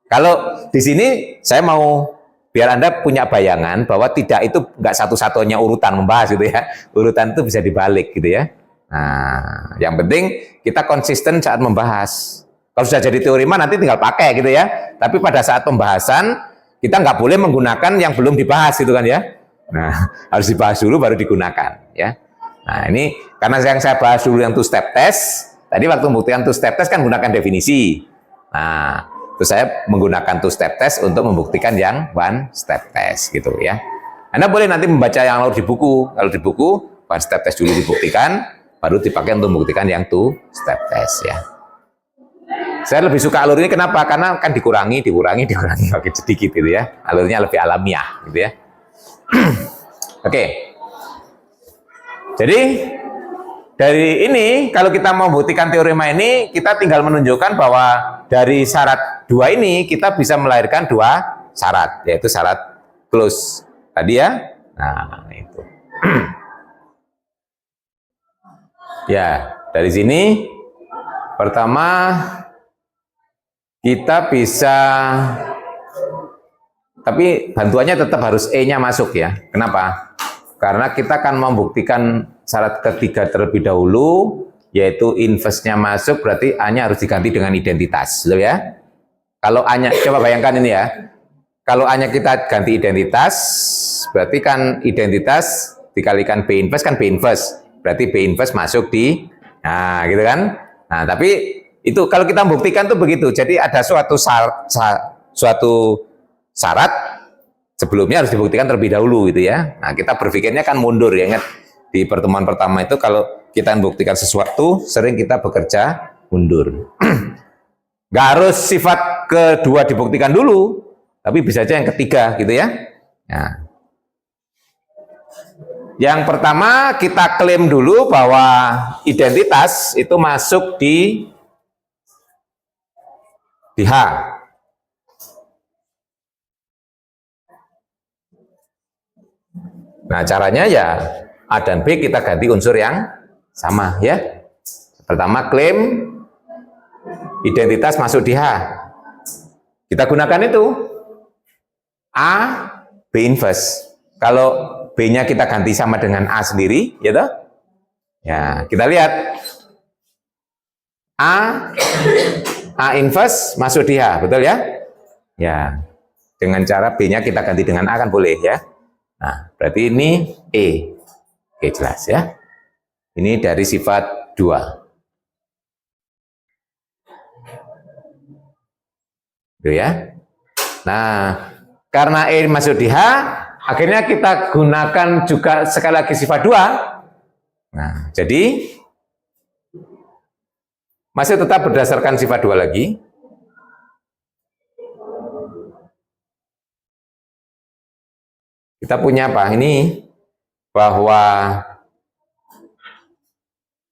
Kalau di sini saya mau biar Anda punya bayangan bahwa tidak itu nggak satu-satunya urutan membahas gitu ya. Urutan itu bisa dibalik gitu ya. Nah, yang penting kita konsisten saat membahas. Kalau sudah jadi teori mah nanti tinggal pakai gitu ya. Tapi pada saat pembahasan kita nggak boleh menggunakan yang belum dibahas gitu kan ya. Nah, harus dibahas dulu baru digunakan ya. Nah, ini karena yang saya bahas dulu yang two step test. Tadi waktu membuktikan two step test kan menggunakan definisi. Nah, terus saya menggunakan two step test untuk membuktikan yang one step test gitu ya. Anda boleh nanti membaca yang lalu di buku. Kalau di buku one step test dulu dibuktikan, baru dipakai untuk membuktikan yang two step test ya. Saya lebih suka alur ini kenapa? Karena kan dikurangi makin sedikit gitu ya. Alurnya lebih alamiah gitu ya. Oke. Jadi dari ini, kalau kita mau membuktikan teorema ini, kita tinggal menunjukkan bahwa dari syarat dua ini, kita bisa melahirkan dua syarat, yaitu syarat close tadi ya. Nah, itu. Ya, dari sini, pertama, kita bisa, tapi bantuannya tetap harus E-nya masuk ya. Kenapa? Karena kita akan membuktikan syarat ketiga terlebih dahulu, yaitu inverse-nya masuk, berarti A-nya harus diganti dengan identitas, loh ya. Kalau A-nya, coba bayangkan ini ya, kalau A-nya kita ganti identitas, berarti kan identitas dikalikan B inverse kan B inverse, berarti B inverse masuk di, nah gitu kan. Nah tapi itu kalau kita membuktikan tuh begitu, jadi ada suatu syarat sebelumnya harus dibuktikan terlebih dahulu gitu ya. Nah, kita berpikirnya kan mundur ya, ingat di pertemuan pertama itu kalau kita membuktikan sesuatu sering kita bekerja mundur. Nggak harus sifat kedua dibuktikan dulu, tapi bisa aja yang ketiga gitu ya. Nah, yang pertama kita klaim dulu bahwa identitas itu masuk di H. Nah, caranya ya A dan B kita ganti unsur yang sama ya. Pertama klaim identitas masuk di H. Kita gunakan itu A B inverse. Kalau B-nya kita ganti sama dengan A sendiri, ya toh? Ya, kita lihat A inverse masuk di H, betul ya? Ya. Dengan cara B-nya kita ganti dengan A kan boleh ya. Nah, berarti ini E. Oke, jelas ya. Ini dari sifat 2. Itu ya. Nah, karena E masuk di H, akhirnya kita gunakan juga sekali lagi sifat 2. Nah, jadi masih tetap berdasarkan sifat 2 lagi. Kita punya apa? Ini bahwa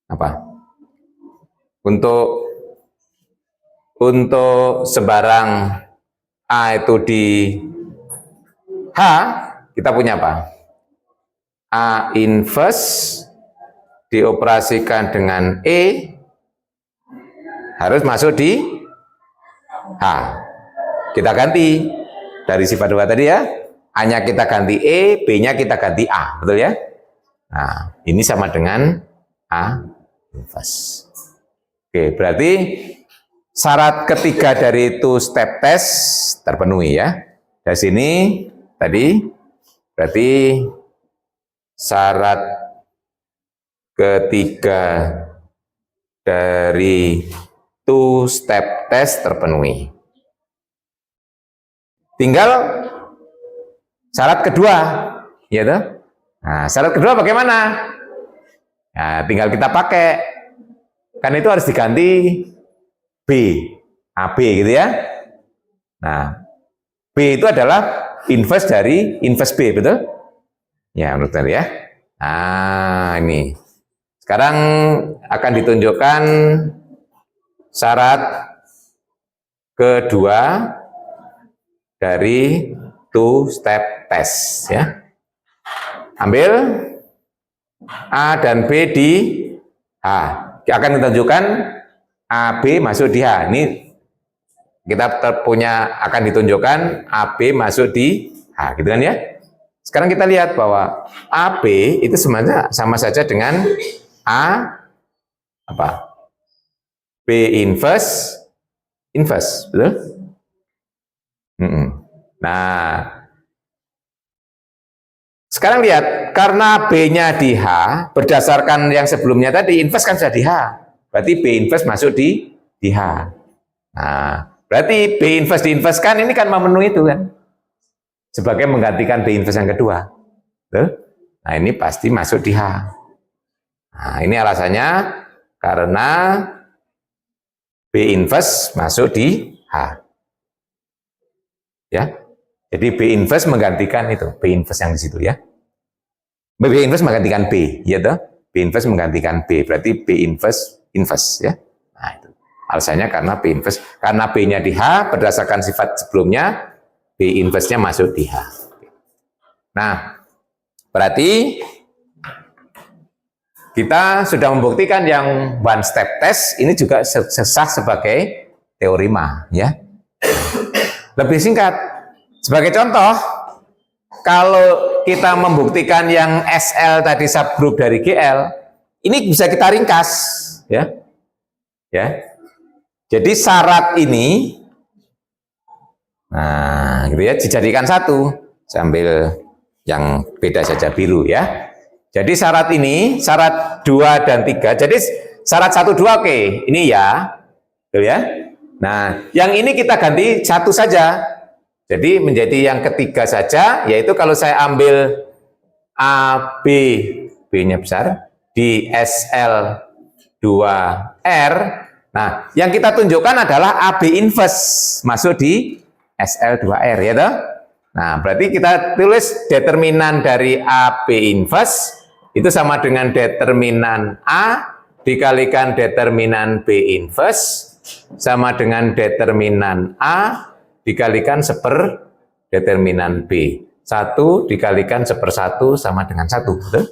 apa? Untuk sebarang A itu di H, kita punya apa? A inverse dioperasikan dengan E harus masuk di H. Kita ganti dari sifat 2 tadi ya. A-nya kita ganti E, B-nya kita ganti A, betul ya? Nah, ini sama dengan A inverse. Oke, berarti syarat ketiga dari two step test terpenuhi ya. Dari sini tadi berarti syarat ketiga dari two step test terpenuhi. Tinggal syarat kedua, ya toh? Nah, syarat kedua bagaimana? Nah, tinggal kita pakai, kan itu harus diganti B, AB gitu ya. Nah, B itu adalah inverse dari inverse B, betul? Ya, menurut saya ya. Nah, ini. Sekarang akan ditunjukkan syarat kedua dari two step test ya. Ambil A dan B di H. Akan ditunjukkan AB masuk di H. Ini kita akan ditunjukkan AB masuk di H, gitu kan ya? Sekarang kita lihat bahwa AB itu sebenarnya sama saja dengan A apa? B inverse betul? Nah, sekarang lihat, karena B-nya di H, berdasarkan yang sebelumnya tadi, inverse kan sudah di H. Berarti B inverse masuk di H. Nah, berarti B inverse diinverskan ini kan memenuhi itu kan. Sebagai menggantikan B inverse yang kedua. Betul? Nah, ini pasti masuk di H. Nah, ini alasannya karena B inverse masuk di H. Ya. Jadi B inverse menggantikan itu, B inverse yang di situ ya. B inverse menggantikan B, ya toh? B inverse menggantikan B, berarti B inverse ya. Nah, itu. Alasannya karena B inverse, karena B-nya di H berdasarkan sifat sebelumnya, B inverse-nya masuk di H. Nah, berarti kita sudah membuktikan yang one step test ini juga sesah sebagai teorema ya. Lebih singkat, sebagai contoh, kalau kita membuktikan yang SL tadi subgroup dari GL, ini bisa kita ringkas ya. Ya. Jadi syarat ini nah, gitu ya, dijadikan satu. Sambil yang beda saja biru ya. Jadi syarat ini, syarat 2 dan 3. Jadi syarat 1 2 oke, ini ya. Tuh ya. Nah, yang ini kita ganti satu saja. Jadi menjadi yang ketiga saja, yaitu kalau saya ambil AB, B-nya besar, di SL2R. Nah, yang kita tunjukkan adalah AB inverse masuk di SL2R, ya toh? Nah, berarti kita tulis determinan dari AB inverse itu sama dengan determinan A dikalikan determinan B inverse sama dengan determinan A dikalikan seper determinan B. 1 dikalikan 1/1 sama dengan 1. Betul?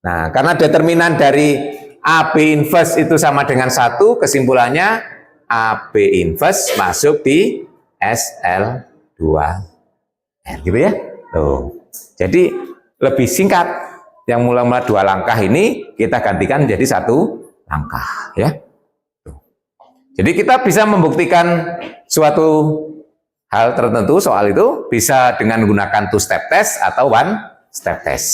Nah, karena determinan dari AB inverse itu sama dengan 1, kesimpulannya AB inverse masuk di SL2R. Gitu ya. Tuh. Jadi lebih singkat. Yang mula-mula 2 langkah ini kita gantikan menjadi 1 langkah ya. Tuh. Jadi kita bisa membuktikan suatu hal tertentu soal itu bisa dengan menggunakan 2 step test atau 1 step test.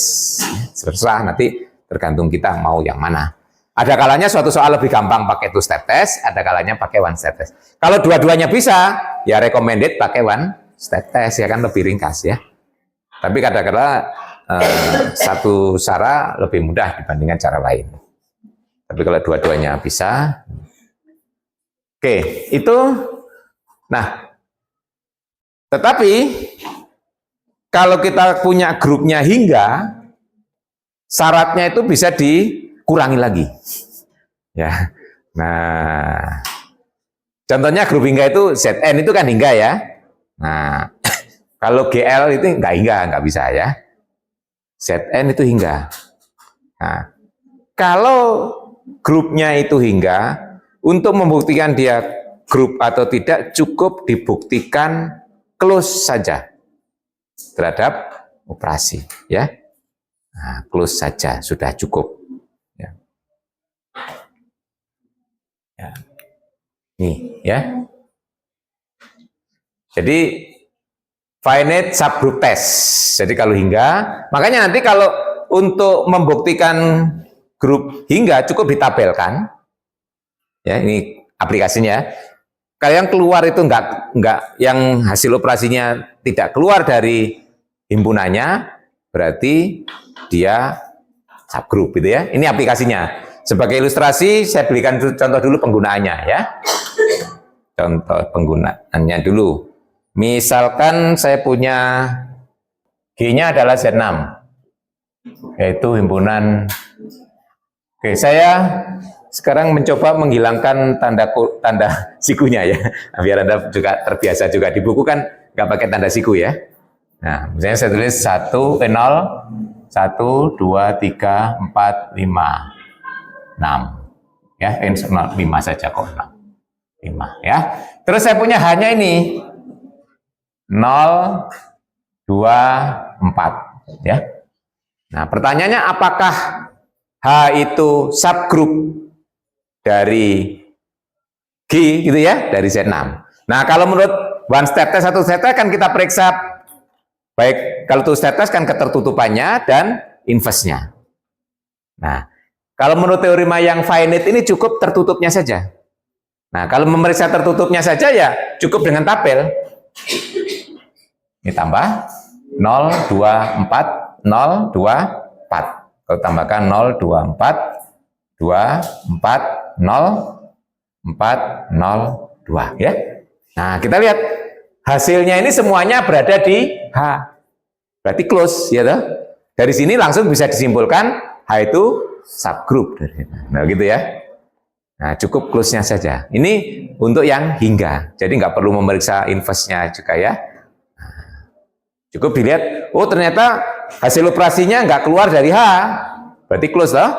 Terserah nanti tergantung kita mau yang mana. Ada kalanya suatu soal lebih gampang pakai 2 step test, ada kalanya pakai 1 step test. Kalau dua-duanya bisa, ya recommended pakai 1 step test, ya kan lebih ringkas ya. Tapi kadang-kadang satu cara lebih mudah dibandingkan cara lain. Tapi kalau dua-duanya bisa, oke, itu. Nah, tetapi kalau kita punya grupnya hingga, syaratnya itu bisa dikurangi lagi. Ya. Nah, contohnya grup hingga itu Zn itu kan hingga ya. Nah, kalau GL itu nggak hingga, nggak bisa ya. Zn itu hingga. Nah, kalau grupnya itu hingga, untuk membuktikan dia grup atau tidak cukup dibuktikan close saja terhadap operasi, ya. Nah, close saja sudah cukup. Ya. Ya. Nih, ya. Jadi finite subgroup test. Jadi kalau hingga, makanya nanti kalau untuk membuktikan grup hingga cukup ditabelkan. Ya, ini aplikasinya. Kalau yang keluar itu enggak yang hasil operasinya tidak keluar dari himpunannya, berarti dia subgroup gitu ya. Ini aplikasinya. Sebagai ilustrasi saya berikan contoh dulu penggunaannya ya. Contoh penggunaannya dulu. Misalkan saya punya G-nya adalah Z6, yaitu himpunan. Oke, saya sekarang mencoba menghilangkan tanda sikunya ya, biar Anda juga terbiasa juga. Di buku kan nggak pakai tanda siku ya. Nah, misalnya saya tulis 0, 1, 2, 3, 4, 5, 6. Ya, 5 saja kok, 6. 5 ya. Terus saya punya hanya ini 0, 4 ya. Nah, pertanyaannya apakah H itu subgroup dari G gitu ya, dari Z6. Nah, kalau menurut one step test, satu step test kan kita periksa baik kalau two step test kan ketertutupannya dan inverse-nya. Nah, kalau menurut teorema yang finite ini cukup tertutupnya saja. Nah, kalau memeriksa tertutupnya saja ya cukup dengan tabel. Ini tambah 0, 2, 4, 0, 2, 4. Kalau tambahkan 0, 2, 4, 2, 4, 0, 4, 0, 2 ya. Nah, kita lihat hasilnya ini semuanya berada di H. Berarti close ya toh. Dari sini langsung bisa disimpulkan H itu subgroup dari. Nah, gitu ya. Nah, cukup close-nya saja. Ini untuk yang hingga. Jadi nggak perlu memeriksa inverse-nya juga ya. Cukup dilihat, oh ternyata hasil operasinya nggak keluar dari H. Berarti close toh.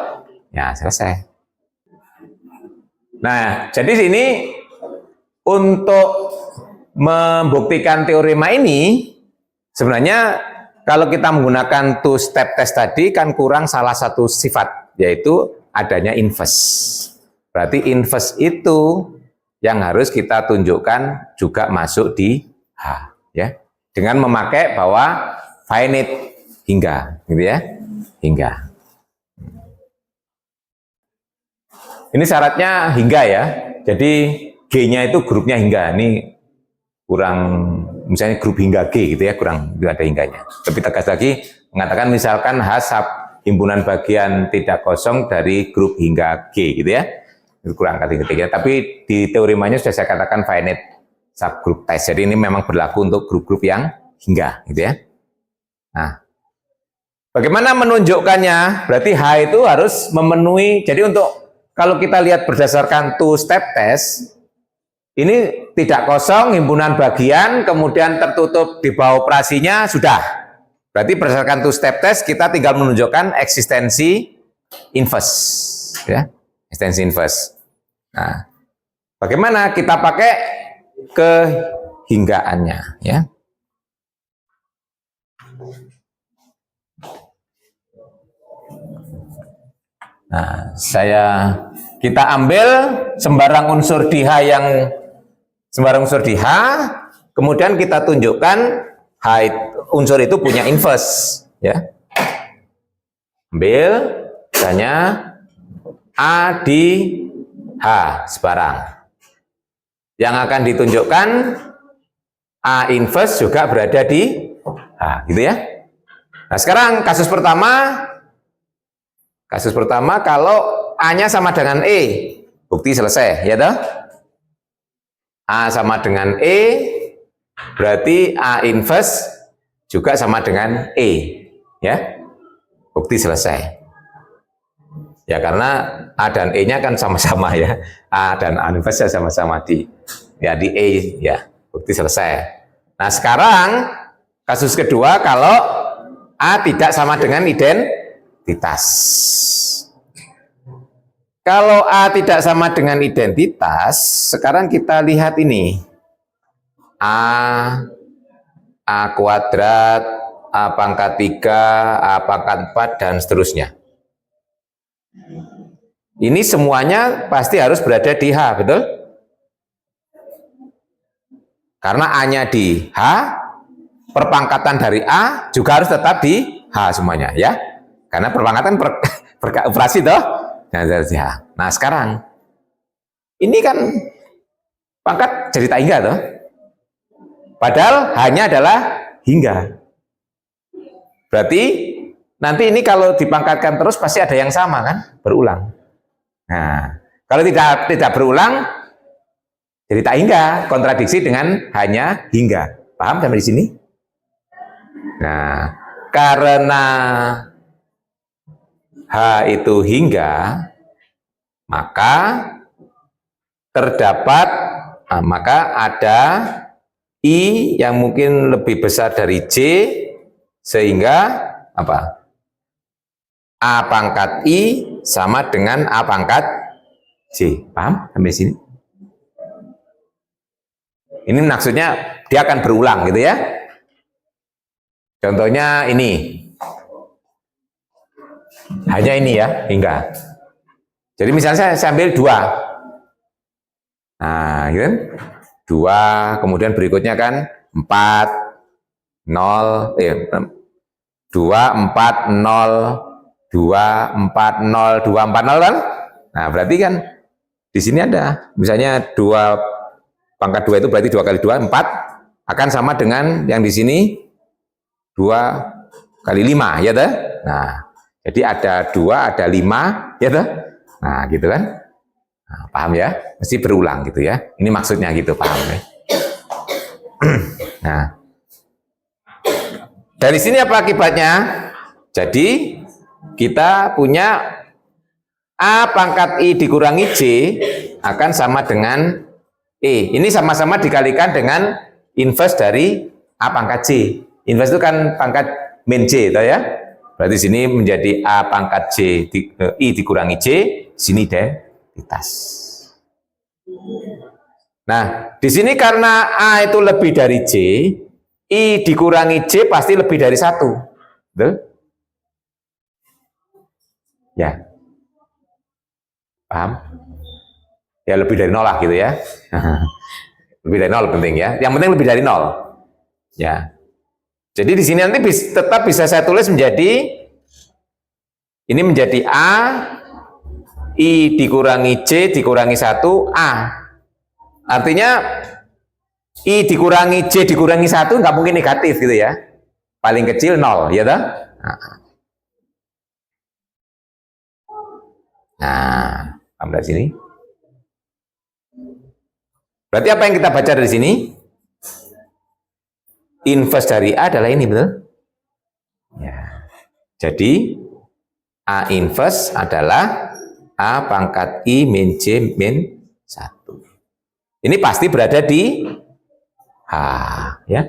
Ya, selesai. Nah, jadi sini untuk membuktikan teorema ini, sebenarnya kalau kita menggunakan two step test tadi kan kurang salah satu sifat, yaitu adanya inverse. Berarti inverse itu yang harus kita tunjukkan juga masuk di H, ya, dengan memakai bahwa finite hingga, gitu ya, hingga. Ini syaratnya hingga ya, jadi G-nya itu grupnya hingga. Ini kurang, misalnya grup hingga G gitu ya, kurang itu ada hingganya. Lebih tegas lagi mengatakan misalkan H sub himpunan bagian tidak kosong dari grup hingga G gitu ya. Itu kurang ketiga. Tapi di teoremanya sudah saya katakan finite subgroup test. Jadi ini memang berlaku untuk grup-grup yang hingga gitu ya. Nah, bagaimana menunjukkannya? Berarti H itu harus memenuhi. Jadi untuk kalau kita lihat berdasarkan two step test, ini tidak kosong, himpunan bagian, kemudian tertutup di bawah operasinya, sudah. Berarti berdasarkan two step test, kita tinggal menunjukkan eksistensi inverse. Ya, eksistensi inverse. Nah, bagaimana kita pakai kehinggaannya? Ya. Nah, kita ambil sembarang unsur di H kemudian kita tunjukkan unsur itu punya inverse, ya. Ambil misalnya A di H sebarang. Yang akan ditunjukkan A inverse juga berada di H, gitu ya. Nah, sekarang kasus pertama kalau A-nya sama dengan E, bukti selesai, ya toh? A sama dengan E, berarti A inverse juga sama dengan E, ya. Bukti selesai. Ya, karena A dan E-nya kan sama-sama ya. A dan A inverse sama-sama di E, ya. Bukti selesai. Nah, sekarang kasus kedua kalau A tidak sama dengan identitas. Kalau A tidak sama dengan identitas, sekarang kita lihat ini. A kuadrat, A pangkat 3, A pangkat 4, dan seterusnya. Ini semuanya pasti harus berada di H, betul? Karena A-nya di H, perpangkatan dari A juga harus tetap di H semuanya, ya. Karena perpangkatan operasi toh. Nah, sekarang ini kan pangkat jadi tak hingga toh. Padahal hanya adalah hingga. Berarti nanti ini kalau dipangkatkan terus pasti ada yang sama kan, berulang. Nah, kalau tidak berulang jadi tak hingga, kontradiksi dengan hanya hingga. Paham sampai di sini? Nah, karena H itu hingga, maka ada I yang mungkin lebih besar dari J, sehingga apa? A pangkat I sama dengan A pangkat J. Paham sampai sini? Ini maksudnya dia akan berulang gitu ya. Contohnya ini. Hanya ini ya, hingga. Jadi misalnya saya ambil 2. Nah, gitu kan? 2, kemudian berikutnya kan 4, 0, 2, 4, 0, 2, 4, 0, 2, 4, 0 kan? Nah, berarti kan di sini ada, misalnya 2 pangkat 2 itu berarti 2 kali 2, 4, akan sama dengan yang di sini 2 kali 5, ya toh? Nah, jadi ada 2, ada 5, ya toh? Nah, gitu kan? Nah, paham ya? Mesti berulang gitu ya. Ini maksudnya gitu, paham ya? Nah, dari sini apa akibatnya? Jadi, kita punya A pangkat I dikurangi J akan sama dengan E. Ini sama-sama dikalikan dengan inverse dari A pangkat J. Inverse itu kan pangkat min J, toh ya? Berarti sini menjadi A pangkat I dikurangi J, sini identitas. Nah, di sini karena A itu lebih dari J, I dikurangi J pasti lebih dari 1. Betul? Ya. Paham? Ya lebih dari 0 lah gitu ya. Lebih dari 0 penting ya. Yang penting lebih dari 0. Ya. Jadi di sini nanti tetap bisa saya tulis menjadi, ini menjadi A, I dikurangi J dikurangi 1, A. Artinya I dikurangi J dikurangi 1 nggak mungkin negatif gitu ya. Paling kecil 0, ya toh? Nah, paham dari sini? Berarti apa yang kita baca dari sini? Inverse dari A adalah ini, betul? Ya. Jadi A inverse adalah A pangkat I min J min 1. Ini pasti berada di H, ya.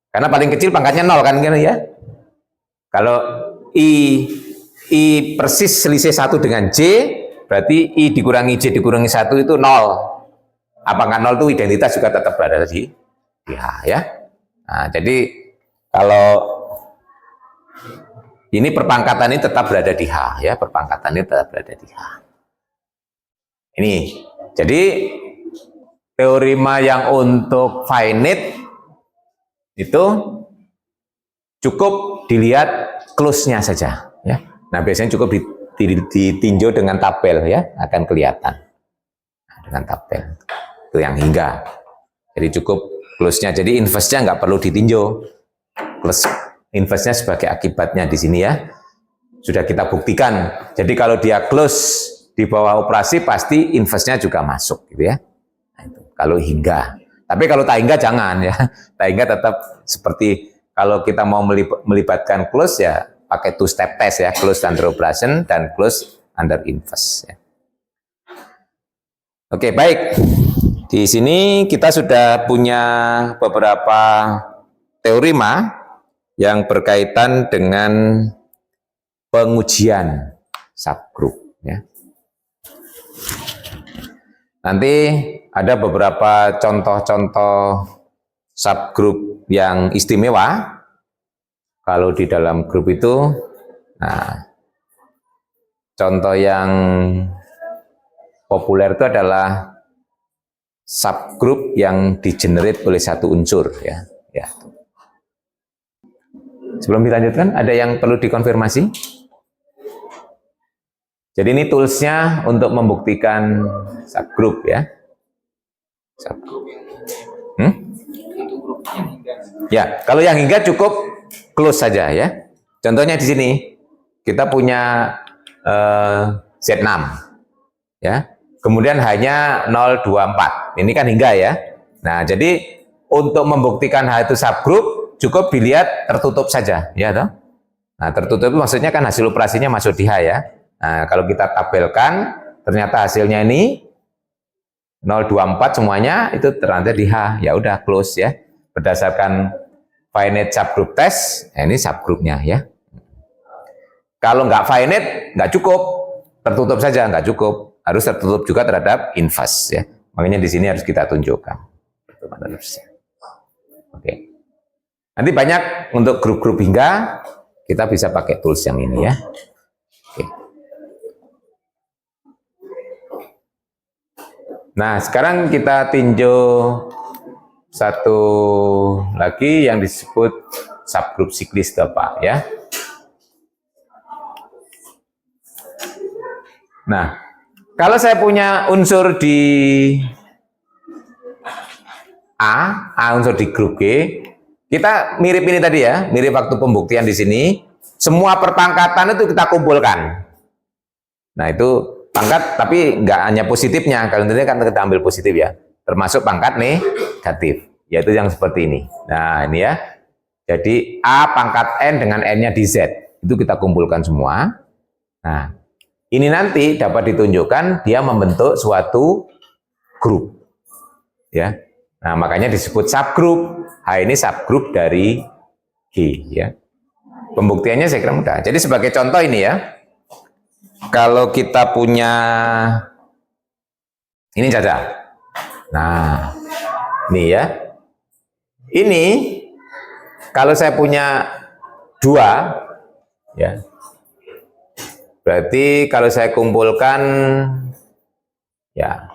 Karena paling kecil pangkatnya 0 kan ya. Kalau I persis selisih 1 dengan J, berarti I dikurangi J dikurangi 1 itu 0. Apakah 0 itu identitas juga tetap berada di H, ya. Nah, jadi kalau ini perpangkatan ini tetap berada di H, ya. Perpangkatan ini tetap berada di H. Ini, jadi teorema yang untuk finite itu cukup dilihat close-nya saja, ya. Nah, biasanya cukup ditinjau dengan tabel, ya, akan kelihatan. Nah, dengan tabel. Itu yang hingga. Jadi cukup close-nya. Jadi inverse-nya nggak perlu ditinjau. Plus inverse-nya sebagai akibatnya di sini, ya. Sudah kita buktikan. Jadi kalau dia close di bawah operasi pasti inverse-nya juga masuk, gitu ya. Nah, itu. Kalau hingga. Tapi kalau tak hingga jangan, ya. Tak hingga tetap seperti kalau kita mau melibatkan close, ya pakai two step test, ya, close under operation dan close under inverse, ya. Oke, baik. Di sini kita sudah punya beberapa teorema yang berkaitan dengan pengujian subgroup, ya. Nanti ada beberapa contoh-contoh subgroup yang istimewa. Kalau di dalam grup itu, nah, contoh yang populer itu adalah subgroup yang digenerate oleh satu unsur, ya. Ya. Sebelum dilanjutkan, ada yang perlu dikonfirmasi? Jadi ini toolsnya untuk membuktikan subgroup, ya. Subgroup. Ya, kalau yang hingga cukup close saja, ya. Contohnya di sini kita punya Z6, ya. Kemudian hanya 024. Ini kan hingga, ya. Nah, jadi untuk membuktikan H itu subgroup cukup dilihat tertutup saja, ya toh. Nah, tertutup itu maksudnya kan hasil operasinya masuk di H, ya. Nah, kalau kita tabelkan ternyata hasilnya ini 024 semuanya itu ternyata di H. Ya udah close, ya. Berdasarkan finite subgroup test, ini subgroupnya, ya. Kalau nggak finite, nggak cukup, tertutup saja nggak cukup, harus tertutup juga terhadap inverse, ya. Makanya di sini harus kita tunjukkan. Oke. Nanti banyak untuk grup-grup hingga, kita bisa pakai tools yang ini ya. Oke. Nah, sekarang kita tinjau satu lagi yang disebut subgroup siklis apa ya. Nah, kalau saya punya unsur di A unsur di grup G, kita mirip ini tadi ya, mirip waktu pembuktian di sini. Semua perpangkatan itu kita kumpulkan. Nah, itu pangkat, tapi nggak hanya positifnya. Kalau ini kan kita ambil positif ya, termasuk pangkat negatif, yaitu yang seperti ini. Nah, ini ya. Jadi A pangkat N dengan N-nya di Z, itu kita kumpulkan semua. Nah, ini nanti dapat ditunjukkan dia membentuk suatu grup. Ya. Nah, makanya disebut subgroup. H ini subgroup dari G ya. Pembuktiannya saya kira mudah. Jadi sebagai contoh ini ya. Kalau kita punya ini saja. Nah, ini ya. Ini kalau saya punya 2 ya. Berarti kalau saya kumpulkan ya,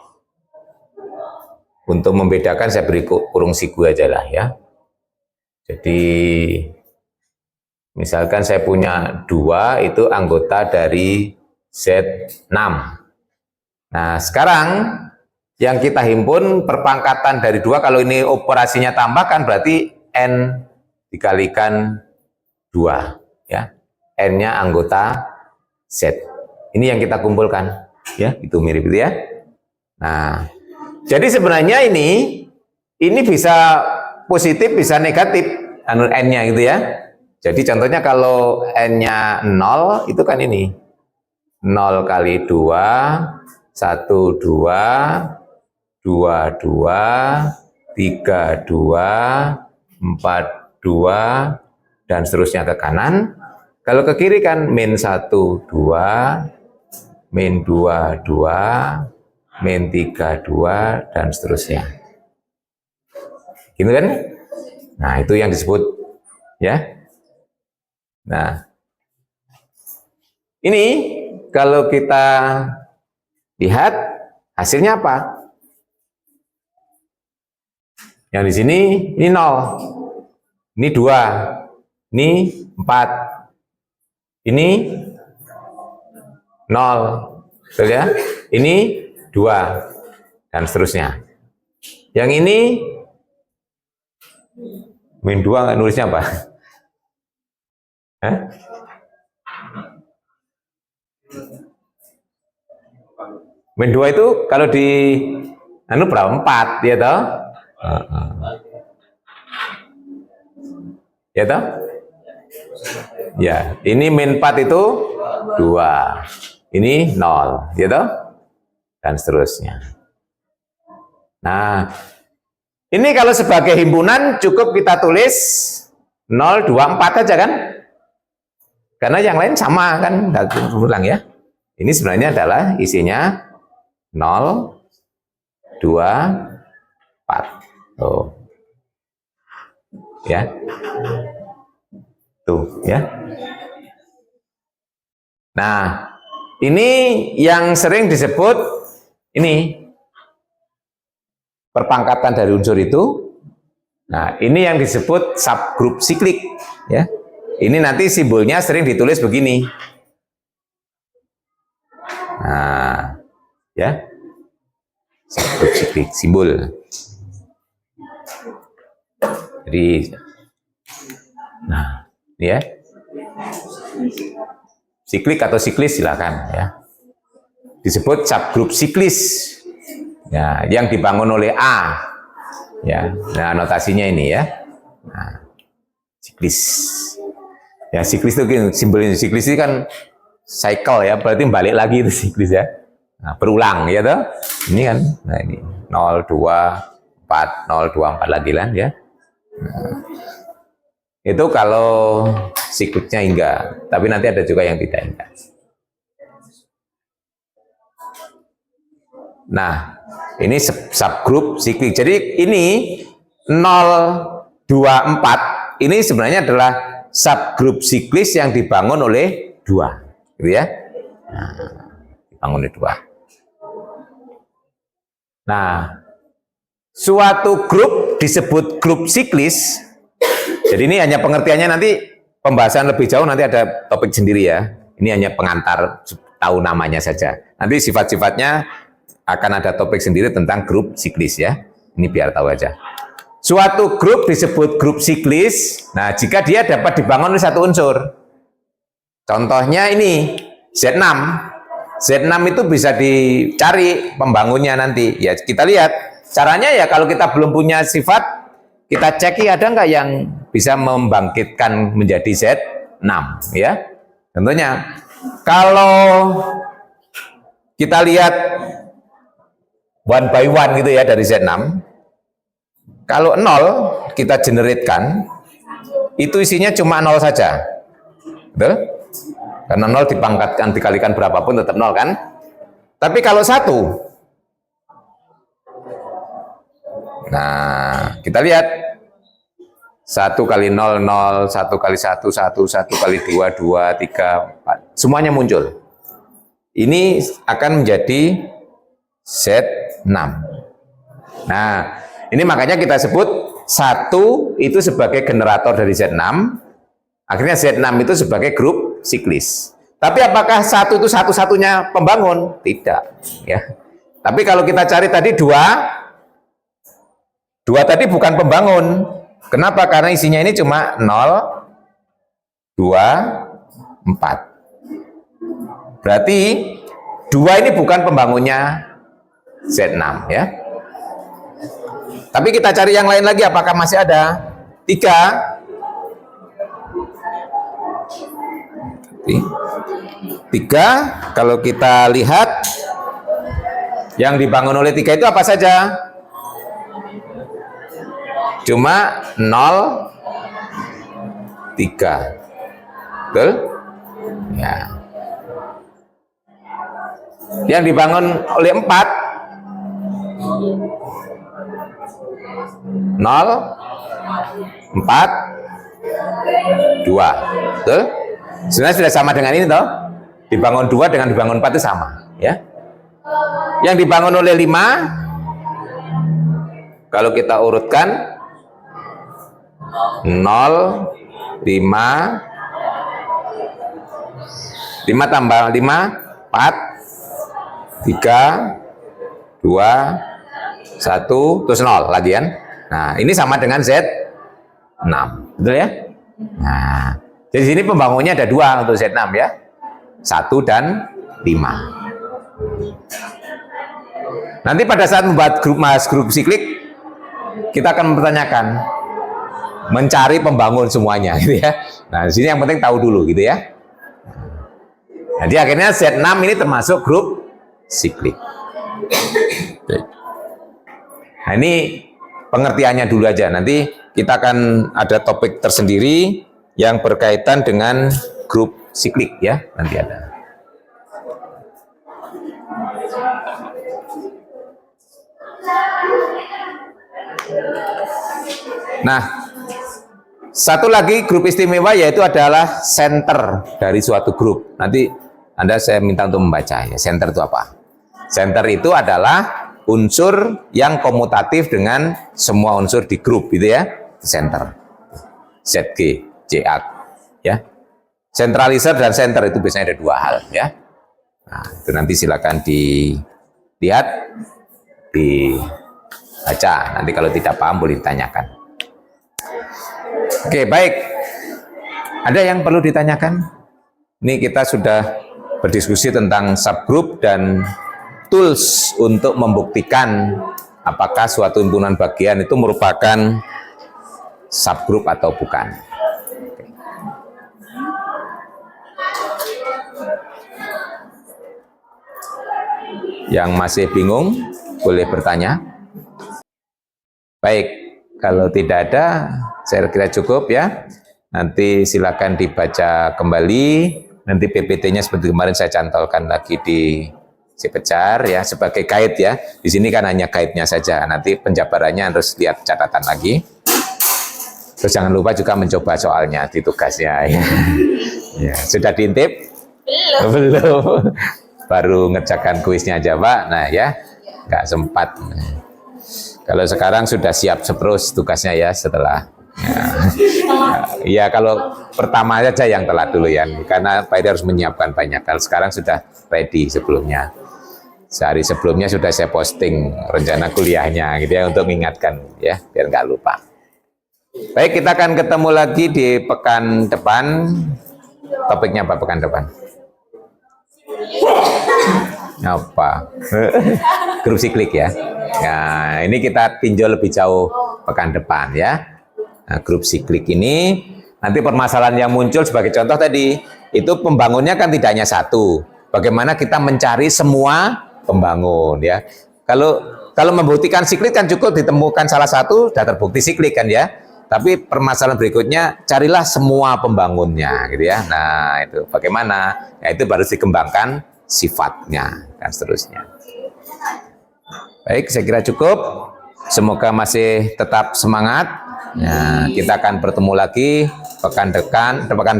untuk membedakan saya beri kurung siku aja lah ya. Jadi misalkan saya punya 2 itu anggota dari Z6. Nah, sekarang yang kita himpun perpangkatan dari 2, kalau ini operasinya tambahkan berarti N dikalikan 2 ya. N-nya anggota Z. Ini yang kita kumpulkan ya, itu mirip itu ya. Nah, jadi sebenarnya ini bisa positif, bisa negatif N-nya gitu ya. Jadi contohnya kalau N-nya 0 itu kan ini 0 kali 2 1 2 2 2 3 2 4 2 dan seterusnya ke kanan. Kalau ke kiri kan min 1 2 min 2 2 min 3 2 dan seterusnya. Gitu kan? Nah, itu yang disebut ya. Nah, ini kalau kita lihat hasilnya apa? Yang di sini ini 0. Ini 2. Ini 4. Ini 0. Betul ya? Ini 2 dan seterusnya. Yang ini min 2 nulisnya apa? Min 2 itu kalau di berapa? 4 ya toh? Ya toh? Ya, ini min 4 itu 2. Ini 0, ya toh? Dan seterusnya. Nah, ini kalau sebagai himpunan cukup kita tulis 0, 2, 4 aja kan? Karena yang lain sama kan, nggak ulang ya. Ini sebenarnya adalah isinya 0, 2, 4. Oh. Ya. Tuh, ya. Nah, ini yang sering disebut ini perpangkatan dari unsur itu. Nah, ini yang disebut subgroup siklik, ya. Ini nanti simbolnya sering ditulis begini. Nah, ya. Subgroup siklik, simbol. Jadi, nah, ya. Siklik atau siklis silakan, ya. Disebut subgroup siklis. Ya, yang dibangun oleh A. Ya, nah notasinya ini ya. Nah, siklis. Ya, siklis itu simbolnya siklis itu kan cycle ya, berarti balik lagi itu siklis ya. Nah, berulang ya toh. Ini kan, nah ini 0 2 4 0 2 4 lagi lah ya. Nah, itu kalau siklusnya enggak, tapi nanti ada juga yang tidak enggak. Nah, ini subgroup siklik. Jadi ini 0 2 4 ini sebenarnya adalah subgrup siklis yang dibangun oleh dua, gitu ya. Nah, dibangun oleh dua. Nah, suatu grup disebut grup siklis. Jadi ini hanya pengertiannya, nanti pembahasan lebih jauh nanti ada topik sendiri ya. Ini hanya pengantar, tahu namanya saja. Nanti sifat-sifatnya akan ada topik sendiri tentang grup siklis ya. Ini biar tahu aja. Suatu grup disebut grup siklis, nah jika dia dapat dibangun oleh satu unsur. Contohnya ini, Z6. Z6 itu bisa dicari pembangunnya nanti. Ya kita lihat, caranya ya kalau kita belum punya sifat, kita ceki ada nggak yang bisa membangkitkan menjadi Z6. Ya. Tentunya, kalau kita lihat one by one gitu ya dari Z6, kalau 0 kita generate-kan, itu isinya cuma 0 saja. Betul? Karena 0 dipangkatkan, dikalikan berapapun tetap 0 kan? Tapi kalau 1, nah kita lihat 1 kali 0, 0, 1 kali 1, 1, 1 kali 2, 2, 3, 4. Semuanya muncul. Ini akan menjadi Z6. Nah, ini makanya kita sebut 1 itu sebagai generator dari Z6, akhirnya Z6 itu sebagai grup siklis. Tapi apakah 1 itu satu-satunya pembangun? Tidak. Ya. Tapi kalau kita cari tadi 2 tadi bukan pembangun. Kenapa? Karena isinya ini cuma 0, 2, 4. Berarti 2 ini bukan pembangunnya Z6 ya. Tapi kita cari yang lain lagi, apakah masih ada? 3. 3, kalau kita lihat yang dibangun oleh 3 itu apa saja? Cuma 0, 3. Betul? Ya. Yang dibangun oleh 4, 0, 4, 2. Betul? Sebenarnya sudah sama dengan ini toh. Dibangun 2 dengan dibangun 4 itu sama, ya. Yang dibangun oleh 5, kalau kita urutkan 0, 5, 5 tambah 5, 4, 3, 2, 1, terus 0 lagi kan. Nah, ini sama dengan Z6, betul ya? Nah, jadi sini pembangunnya ada 2 untuk Z6 ya. 1 dan 5. Nanti pada saat membuat grup siklik, kita akan mempertanyakan, mencari pembangun semuanya gitu ya. Nah, di sini yang penting tahu dulu gitu ya. Jadi akhirnya Z6 ini termasuk grup siklik. Nah, ini pengertiannya dulu aja. Nanti kita akan ada topik tersendiri yang berkaitan dengan grup siklik ya. Nanti ada. Nah, satu lagi grup istimewa yaitu adalah center dari suatu grup. Nanti saya minta untuk membaca ya. Center itu apa? Center itu adalah unsur yang komutatif dengan semua unsur di grup gitu ya. Center. ZG, CA ya. Centralizer dan center itu biasanya ada 2 hal ya. Nah, itu nanti silakan dilihat, dibaca. Nanti kalau tidak paham boleh ditanyakan. Oke, baik. Ada yang perlu ditanyakan? Ini kita sudah berdiskusi tentang subgroup dan tools untuk membuktikan apakah suatu himpunan bagian itu merupakan subgroup atau bukan. Yang masih bingung boleh bertanya. Baik, kalau tidak ada saya kira cukup ya. Nanti silakan dibaca kembali. Nanti PPT-nya seperti kemarin saya cantolkan lagi di si pecar ya sebagai guide ya. Di sini kan hanya guide-nya saja. Nanti penjabarannya harus lihat catatan lagi. Terus jangan lupa juga mencoba soalnya di tugasnya ya. Ya, sudah diintip? Belum. Baru ngerjakan kuisnya aja Pak. Nah ya, nggak sempat. Kalau sekarang sudah siap terus tugasnya ya setelah. Ya, kalau pertama aja yang telat dulu ya, karena Pak Edi harus menyiapkan banyak. Kalau sekarang sudah ready sebelumnya. Sehari sebelumnya sudah saya posting rencana kuliahnya gitu ya untuk mengingatkan ya biar nggak lupa. Baik, kita akan ketemu lagi di pekan depan. Topiknya apa pekan depan? Apa? Grup siklik ya. Nah, ini kita tinjau lebih jauh pekan depan ya. Nah, grup siklik ini nanti permasalahan yang muncul sebagai contoh tadi itu pembangunnya kan tidak hanya satu. Bagaimana kita mencari semua pembangun ya. Kalau membuktikan siklik kan cukup ditemukan salah satu sudah terbukti siklik kan ya. Tapi permasalahan berikutnya carilah semua pembangunnya gitu ya. Nah, itu bagaimana? Ya itu baru dikembangkan sifatnya dan seterusnya. Baik, saya kira cukup. Semoga masih tetap semangat. Nah, kita akan bertemu lagi pekan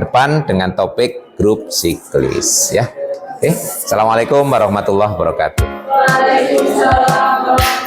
depan dengan topik grup siklis ya. Oke, Assalamualaikum warahmatullahi wabarakatuh. Waalaikumsalam.